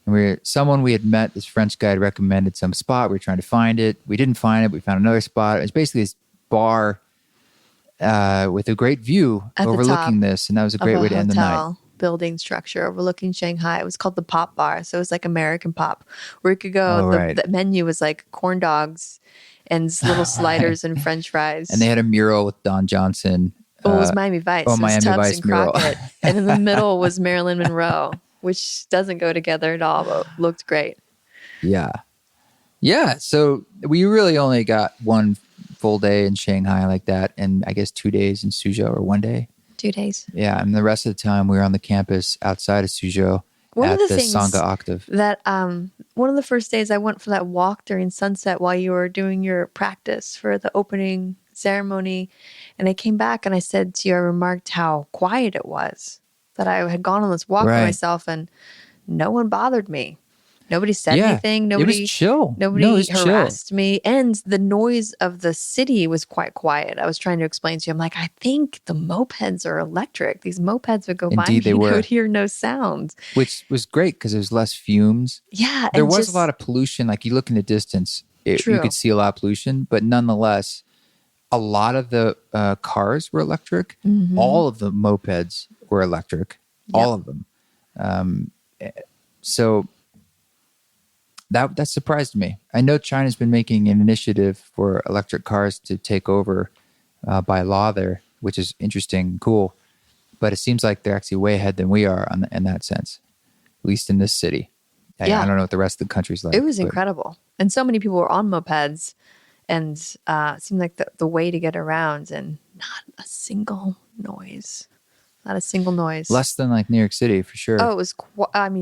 And someone we had met, this French guy, had recommended some spot. We were trying to find it. We didn't find it. We found another spot. It was basically this bar with a great view overlooking this, and that was a great way to end the night. Building structure overlooking Shanghai. It was called the Pop Bar, so it was like American Pop, where you could go. The menu was like corn dogs and little sliders and French fries. And they had a mural with Don Johnson. It was Miami Vice. Oh, Miami Vice and mural. And in the middle was Marilyn Monroe, which doesn't go together at all, but looked great. Yeah. So we really only got one full day in Shanghai like that, and I guess 2 days in Suzhou, or 1 day. 2 days. Yeah, and the rest of the time we were on the campus outside of Suzhou at the Sangha Octave. That one of the first days I went for that walk during sunset while you were doing your practice for the opening ceremony, and I came back and I said to you, I remarked how quiet it was, that I had gone on this walk by myself and no one bothered me. Nobody said anything. Nobody, it was chill. Nobody harassed me. And the noise of the city was quite quiet. I was trying to explain to you, I'm like, I think the mopeds are electric. These mopeds would go by me and I would hear no sound. Which was great because there's less fumes. Yeah. There was a lot of pollution. Like you look in the distance, you could see a lot of pollution. But nonetheless, a lot of the cars were electric. Mm-hmm. All of the mopeds were electric. Yep. All of them. So... That surprised me. I know China's been making an initiative for electric cars to take over by law there, which is interesting and cool. But it seems like they're actually way ahead than we are in that sense, at least in this city. I don't know what the rest of the country's like. It was incredible. And so many people were on mopeds, and it seemed like the way to get around, and not a single noise. Not a single noise. Less than like New York City, for sure. Oh, it was,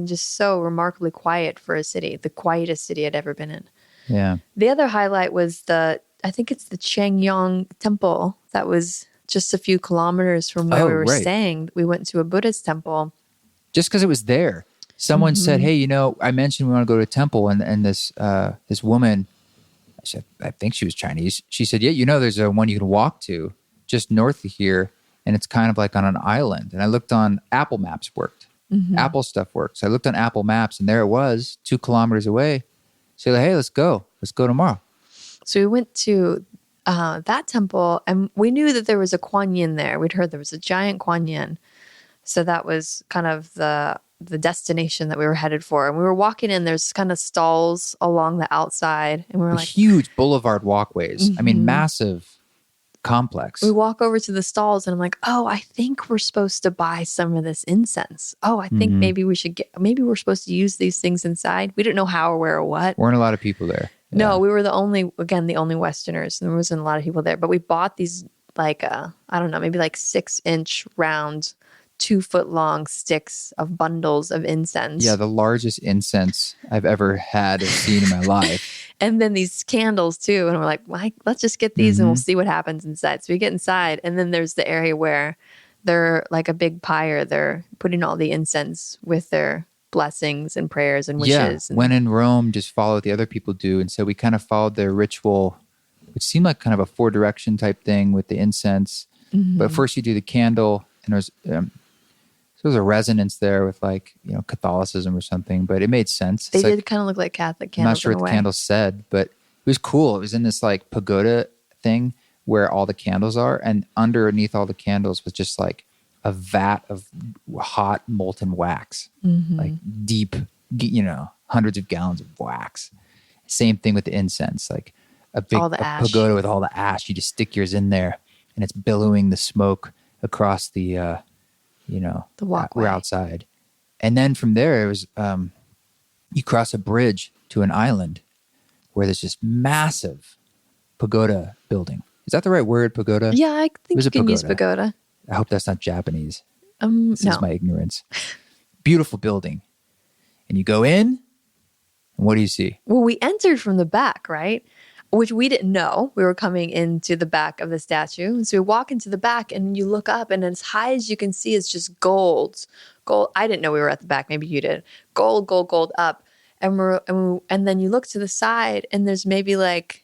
just so remarkably quiet for a city. The quietest city I'd ever been in. Yeah. The other highlight was I think it's the Changyong temple that was just a few kilometers from where we were staying. We went to a Buddhist temple. Just because it was there. Someone said, hey, I mentioned we want to go to a temple. And this woman, I think she was Chinese. She said, yeah, there's one you can walk to just north of here. And it's kind of like on an island. And I looked on Apple Maps worked. Apple stuff works. I looked on Apple Maps and there it was 2 kilometers away. So like, hey, let's go tomorrow. So we went to that temple and we knew that there was a Kuan Yin there. We'd heard there was a giant Kuan Yin. So that was kind of the destination that we were headed for. And we were walking in, there's kind of stalls along the outside. And we were like, huge boulevard walkways. I mean, massive complex. We walk over to the stalls and I'm like, oh, I think we're supposed to buy some of this incense. Oh, I think maybe we're supposed to use these things inside. We didn't know how or where or what. Weren't a lot of people there. Yeah. No, we were the only Westerners. And there wasn't a lot of people there. But we bought these maybe 6-inch round 2-foot-long sticks of bundles of incense. Yeah, the largest incense I've ever had or seen in my life. And then these candles too. And we're like, let's just get these and we'll see what happens inside. So we get inside and then there's the area where they're like a big pyre. They're putting all the incense with their blessings and prayers and wishes. Yeah, when in Rome, just follow what the other people do. And so we kind of followed their ritual, which seemed like kind of a 4-direction type thing with the incense. But first you do the candle and there's a resonance there with Catholicism or something, but it made sense. They did kind of look like Catholic candles. I'm not sure what the candles said, but it was cool. It was in this like pagoda thing where all the candles are, and underneath all the candles was just like a vat of hot molten wax, like deep, hundreds of gallons of wax. Same thing with the incense, like a big pagoda with all the ash. You just stick yours in there, and it's billowing the smoke across the walkway. We're outside. And then from there, it was, you cross a bridge to an island where there's this massive pagoda building. Is that the right word, pagoda? Yeah, I think you can use pagoda. I hope that's not Japanese. This is my ignorance. Beautiful building. And you go in, and what do you see? Well, we entered from the back, right? Which we didn't know. We were coming into the back of the statue. And so we walk into the back and you look up and as high as you can see is just gold. Gold. I didn't know we were at the back. Maybe you did. Gold, gold, gold up. And then you look to the side and there's maybe like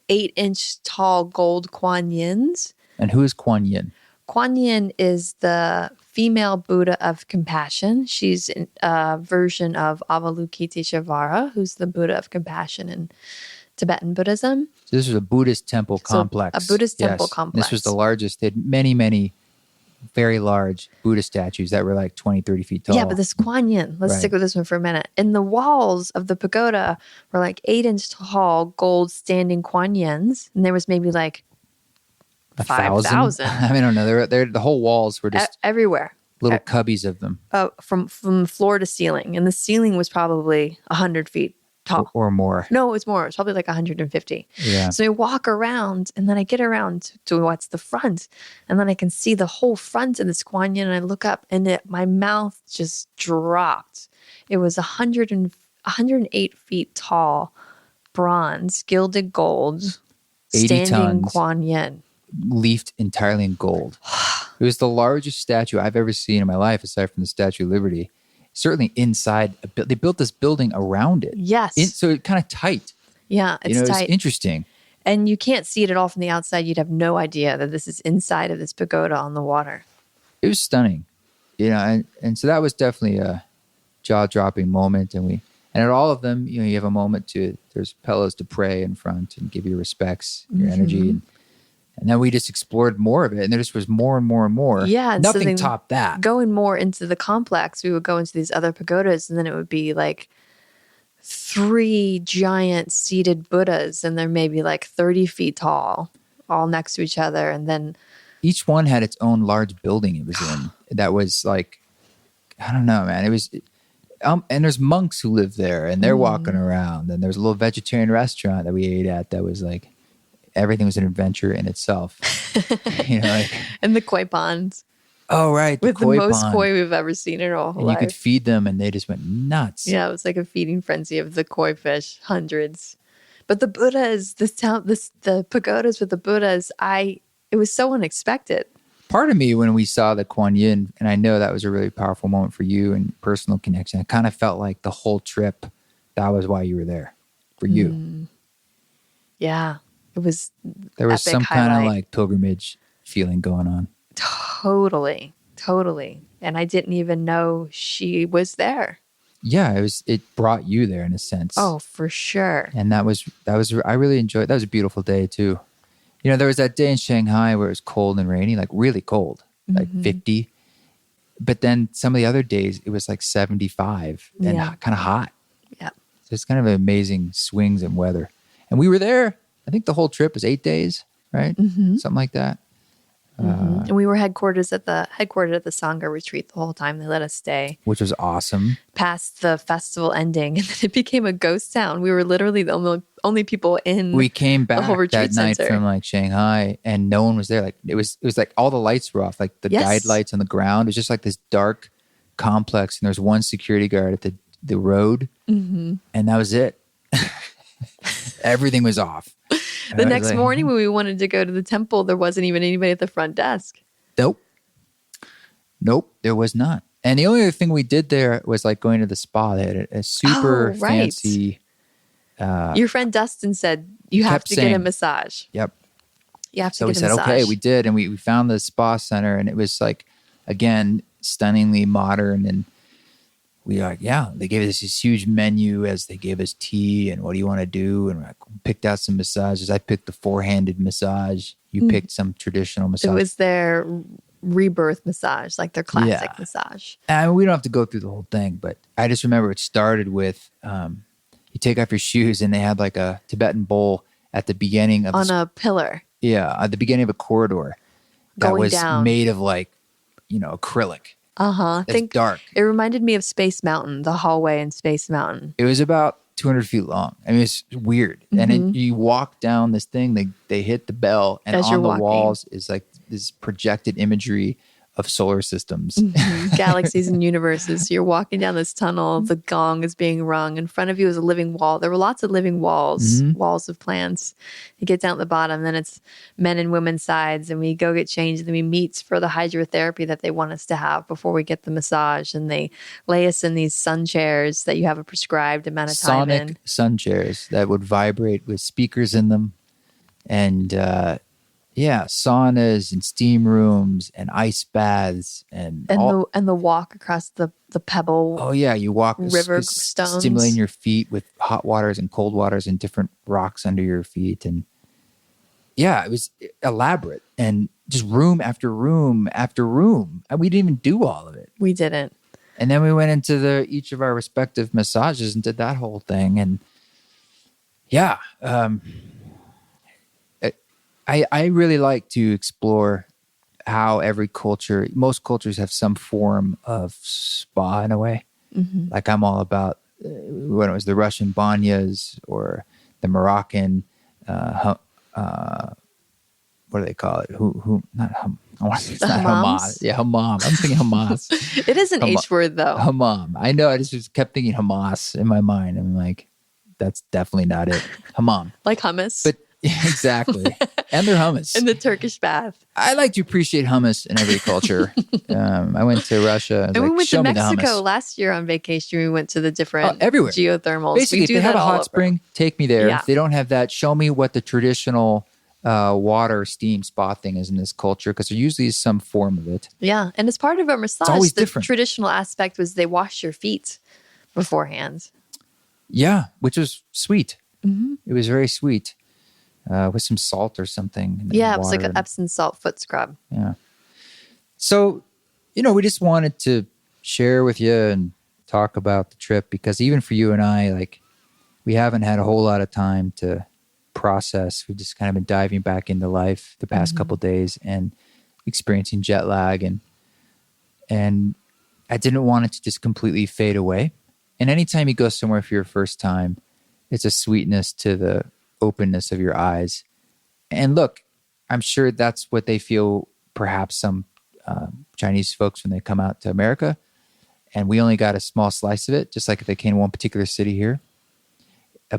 8-inch tall gold Kuan Yins. And who is Kuan Yin? Kuan Yin is the female Buddha of compassion. She's a version of Avalokiteshvara, who's the Buddha of compassion in Tibetan Buddhism. So this was a Buddhist temple complex. A Buddhist temple complex. This was the largest. They had many, many very large Buddha statues that were like 20, 30 feet tall. Yeah, but this Kuan Yin, let's stick with this one for a minute. And the walls of the pagoda were like 8-inch tall gold standing Kuan Yins. And there was maybe like 5,000. I mean, I don't know. The whole walls were just everywhere. Little cubbies of them. From floor to ceiling. And the ceiling was probably 100 feet tall. Or more. No, it was more. It was probably like 150. Yeah. So I walk around and then I get around to what's the front. And then I can see the whole front of this Kuan Yin and I look up and my mouth just dropped. It was 108 feet tall, bronze, gilded gold, 80 standing tons, Kuan Yin. Leafed entirely in gold. It was the largest statue I've ever seen in my life, aside from the Statue of Liberty. Certainly inside, they built this building around it. Yes. So it's kind of tight. Yeah, it's tight. It's interesting. And you can't see it at all from the outside. You'd have no idea that this is inside of this pagoda on the water. It was stunning. And so that was definitely a jaw-dropping moment. And at all of them, you have a moment there's pillows to pray in front and give your respects, your energy. And then we just explored more of it. And there just was more and more and more. Yeah. Nothing topped that. Going more into the complex, we would go into these other pagodas and then it would be like 3 giant seated Buddhas. And they're maybe like 30 feet tall, all next to each other. And then each one had its own large building it was in. That was like, I don't know, man. It was, and there's monks who live there and they're walking around. And there's a little vegetarian restaurant that we ate at that was like, everything was an adventure in itself. And the koi ponds. Oh, right. With the most koi we've ever seen in our whole life. You could feed them and they just went nuts. Yeah, it was like a feeding frenzy of the koi fish, hundreds. But the Buddhas, the pagodas with the Buddhas, it was so unexpected. Part of me, when we saw the Kuan Yin, and I know that was a really powerful moment for you and personal connection, I kind of felt like the whole trip, that was why you were there, for you. Yeah, it was. There was some kind of like pilgrimage feeling going on. Totally. And I didn't even know she was there. Yeah, it brought you there in a sense. Oh, for sure. And that was I really enjoyed. That was a beautiful day too. You know, there was that day in Shanghai where it was cold and rainy, like really cold, like 50. But then some of the other days it was like 75 and kind of hot. Yeah. So it's kind of amazing swings in weather. And we were there, I think the whole trip was 8 days, right? Something like that. And we were headquartered at the Sangha retreat the whole time. They let us stay, which was awesome. Past the festival ending, and then it became a ghost town. We were literally the only people in. We came back the whole retreat that night center. from like Shanghai, and no one was there. Like it was like all the lights were off, like the guide lights on the ground. It was just like this dark complex, and there's one security guard at the road, and that was it. Everything was off. The next morning when we wanted to go to the temple, there wasn't even anybody at the front desk. Nope, there was not. And the only other thing we did there was like going to the spa. They had a super fancy. Your friend Dustin said you have to get a massage. Yep. You have to so get a massage. So we said, okay, we did. And we found the spa center, and it was like, again, stunningly modern. And we like, they gave us this huge menu as they gave us tea and what do you want to do? And we picked out some massages. I picked the four-handed massage. You picked some traditional massage. It was their rebirth massage, like their classic massage. And we don't have to go through the whole thing, but I just remember it started with you take off your shoes, and they had like a Tibetan bowl at the beginning of a pillar. Yeah, at the beginning of a corridor that was made of like, acrylic. Think dark. It reminded me of Space Mountain, the hallway in Space Mountain. It was about 200 feet long. I mean, it's weird. And you walk down this thing, they hit the bell, and on the walls is like this projected imagery of solar systems. Galaxies and universes. So you're walking down this tunnel, the gong is being rung. In front of you is a living wall. There were lots of living walls, walls of plants. You get down at the bottom, then it's men and women's sides, and we go get changed, and then we meet for the hydrotherapy that they want us to have before we get the massage. And they lay us in these sun chairs that you have a prescribed amount of time in. Sonic sun chairs that would vibrate with speakers in them. And saunas and steam rooms and ice baths and the walk across the pebble. Oh yeah, you walk river stones, stimulating your feet with hot waters and cold waters and different rocks under your feet, and it was elaborate and just room after room after room. And we didn't even do all of it. We didn't. And then we went into each of our respective massages and did that whole thing, and I really like to explore how most cultures have some form of spa in a way. Like I'm all about when it was the Russian banyas or the Moroccan, what do they call it? It's not hammam. Yeah, hammam. I'm thinking Hamas. It is an H word though. Hammam. I know. I just kept thinking Hamas in my mind. I'm like, that's definitely not it. Hammam. Like hummus. But exactly. And their hummus. And the Turkish bath. I like to appreciate hummus in every culture. I went to Russia. And we went to Mexico last year on vacation. We went to the different everywhere. Geothermals. Basically, if they have a hot spring, take me there. Yeah. If they don't have that, show me what the traditional water steam spa thing is in this culture, because there usually is some form of it. Yeah. And as part of a massage, it's always the different. Traditional aspect was they wash your feet beforehand. Yeah, which was sweet. It was very sweet. With some salt or something. Yeah, it was like an Epsom salt foot scrub. Yeah. So, we just wanted to share with you and talk about the trip, because even for you and I, like, we haven't had a whole lot of time to process. We've just kind of been diving back into life the past couple of days and experiencing jet lag. And I didn't want it to just completely fade away. And anytime you go somewhere for your first time, it's a sweetness to the openness of your eyes. And look, I'm sure that's what they feel, perhaps some Chinese folks when they come out to America, and we only got a small slice of it, just like if they came to one particular city here.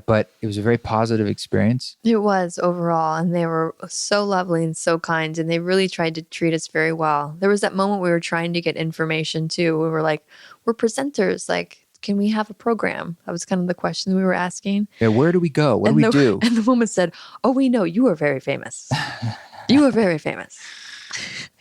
but it was a very positive experience. It was overall, and they were so lovely and so kind, and they really tried to treat us very well. There was that moment we were trying to get information too. We were like, we're presenters, like, can we have a program? That was kind of the question we were asking. Yeah, where do we go? What do we do? And the woman said, oh, we know, you are very famous. You are very famous.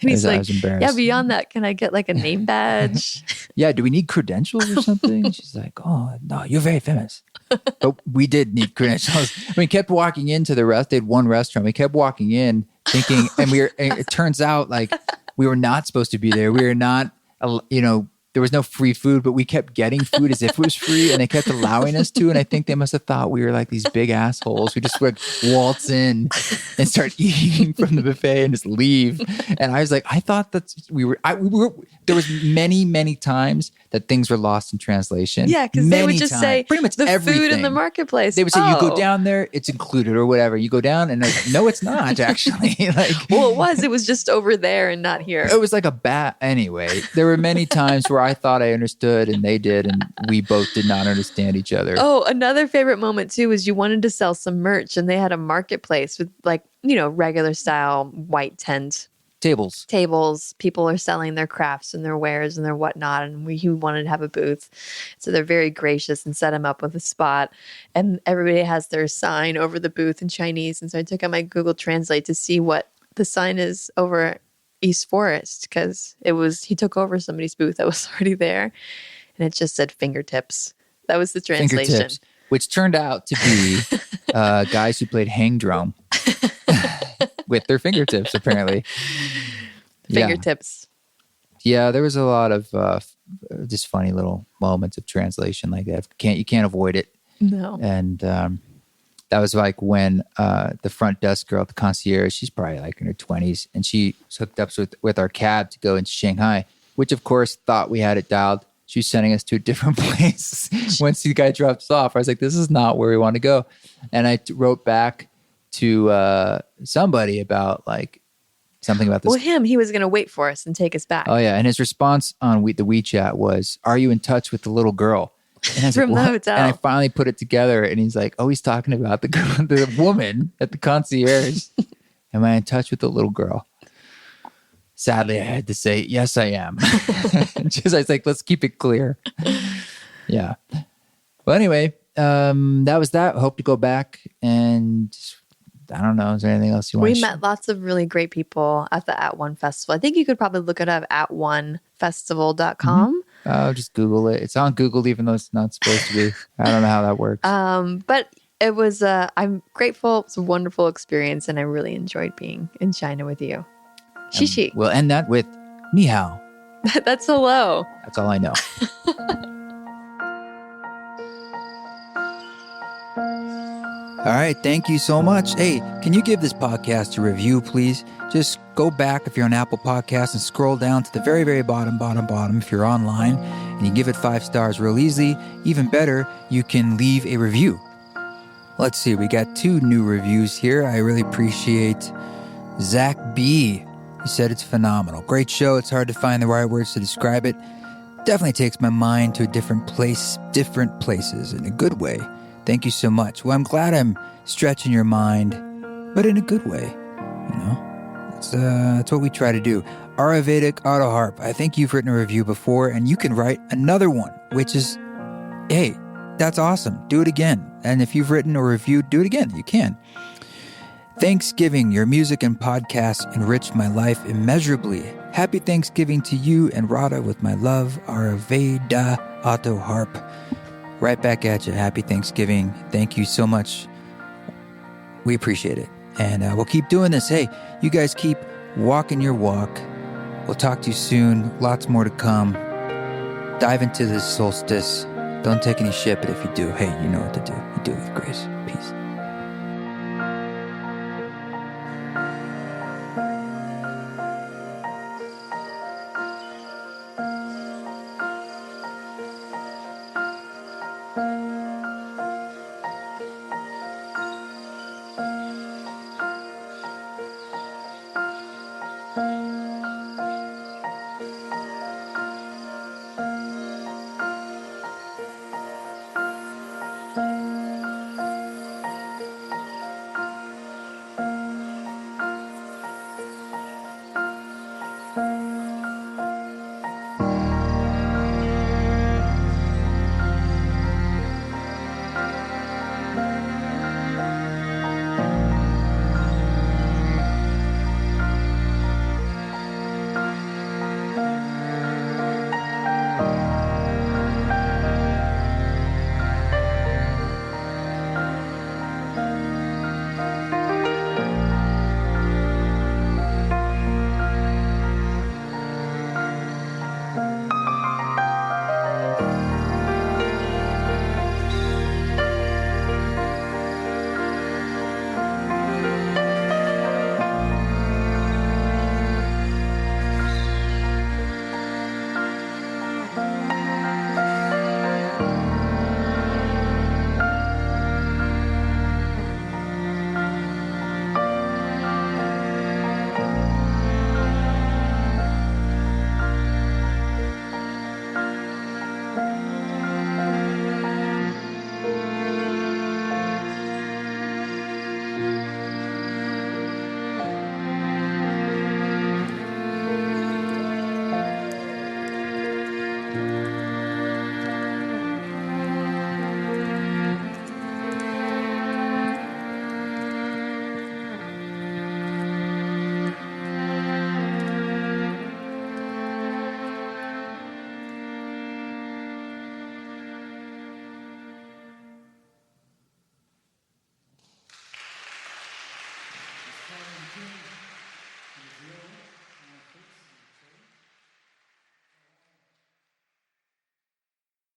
And he's like, yeah, beyond that, can I get like a name badge? Yeah, do we need credentials or something? She's like, oh, no, you're very famous. But we did need credentials. We kept walking into the restaurant. They had one restaurant. We kept walking in thinking, and it turns out like we were not supposed to be there. We were not, there was no free food, but we kept getting food as if it was free, and they kept allowing us to. And I think they must have thought we were like these big assholes who just would waltz in and start eating from the buffet and just leave. And I was like, I thought that we were. There was many times that things were lost in translation. Yeah, because they would just say pretty much the everything. Food in the marketplace. They would say, you go down there, it's included or whatever. You go down, and like, no, it's not actually. It was just over there and not here. It was like a bat. Anyway, there were many times where I thought I understood and they did, and we both did not understand each other. Oh, another favorite moment too was you wanted to sell some merch, and they had a marketplace with regular style white tent tables. People are selling their crafts and their wares and their whatnot, and we wanted to have a booth. So they're very gracious and set them up with a spot, and everybody has their sign over the booth in Chinese. And so I took out my Google Translate to see what the sign is over East Forest, because he took over somebody's booth that was already there, and it just said fingertips. That was the translation. Fingertips, which turned out to be guys who played hang drum with their fingertips, apparently. Fingertips. Yeah, there was a lot of just funny little moments of translation like that. You can't avoid it. No. And that was like when the front desk girl, the concierge, she's probably like in her 20s, and she was hooked up with our cab to go into Shanghai, which of course thought we had it dialed. She was sending us to a different place. Once the guy dropped us off, I was like, this is not where we want to go. And I wrote back to somebody about like something about this. Well, he was going to wait for us and take us back. Oh yeah. And his response on the WeChat was, are you in touch with the little girl? And I was from like, the hotel. And I finally put it together, and he's like, oh, he's talking about the woman at the concierge. Am I in touch with the little girl? Sadly, I had to say, yes, I am. I was like, let's keep it clear. Yeah. Well, anyway, that was that. I hope to go back, and I don't know. Is there anything else you want to share? We met lots of really great people at the At One Festival. I think you could probably look it up at oneFestival.com. Oh, just Google it. It's on Google, even though it's not supposed to be. I don't know how that works. But it was, I'm grateful. It was a wonderful experience, and I really enjoyed being in China with you. Xi. We'll end that with ni hao. That's hello. That's all I know. All right. Thank you so much. Hey, can you give this podcast a review, please? Just go back if you're on Apple Podcasts and scroll down to the very, very bottom if you're online, and you give it 5 stars real easily. Even better, you can leave a review. Let's see. We got 2 new reviews here. I really appreciate Zach B. He said it's phenomenal. Great show. It's hard to find the right words to describe it. Definitely takes my mind to a different places in a good way. Thank you so much. Well, I'm glad I'm stretching your mind, but in a good way. You know, that's what we try to do. Ayurvedic Auto Harp. I think you've written a review before, and you can write another one, which is, hey, that's awesome. Do it again. And if you've written or reviewed, do it again. You can. Thanksgiving, your music and podcasts enriched my life immeasurably. Happy Thanksgiving to you and Radha with my love, Ayurveda Auto Harp. Right back at you. Happy Thanksgiving. Thank you so much. We appreciate it. And we'll keep doing this. Hey, you guys keep walking your walk. We'll talk to you soon. Lots more to come. Dive into this solstice. Don't take any shit, but if you do, hey, you know what to do. You do it with grace. Peace.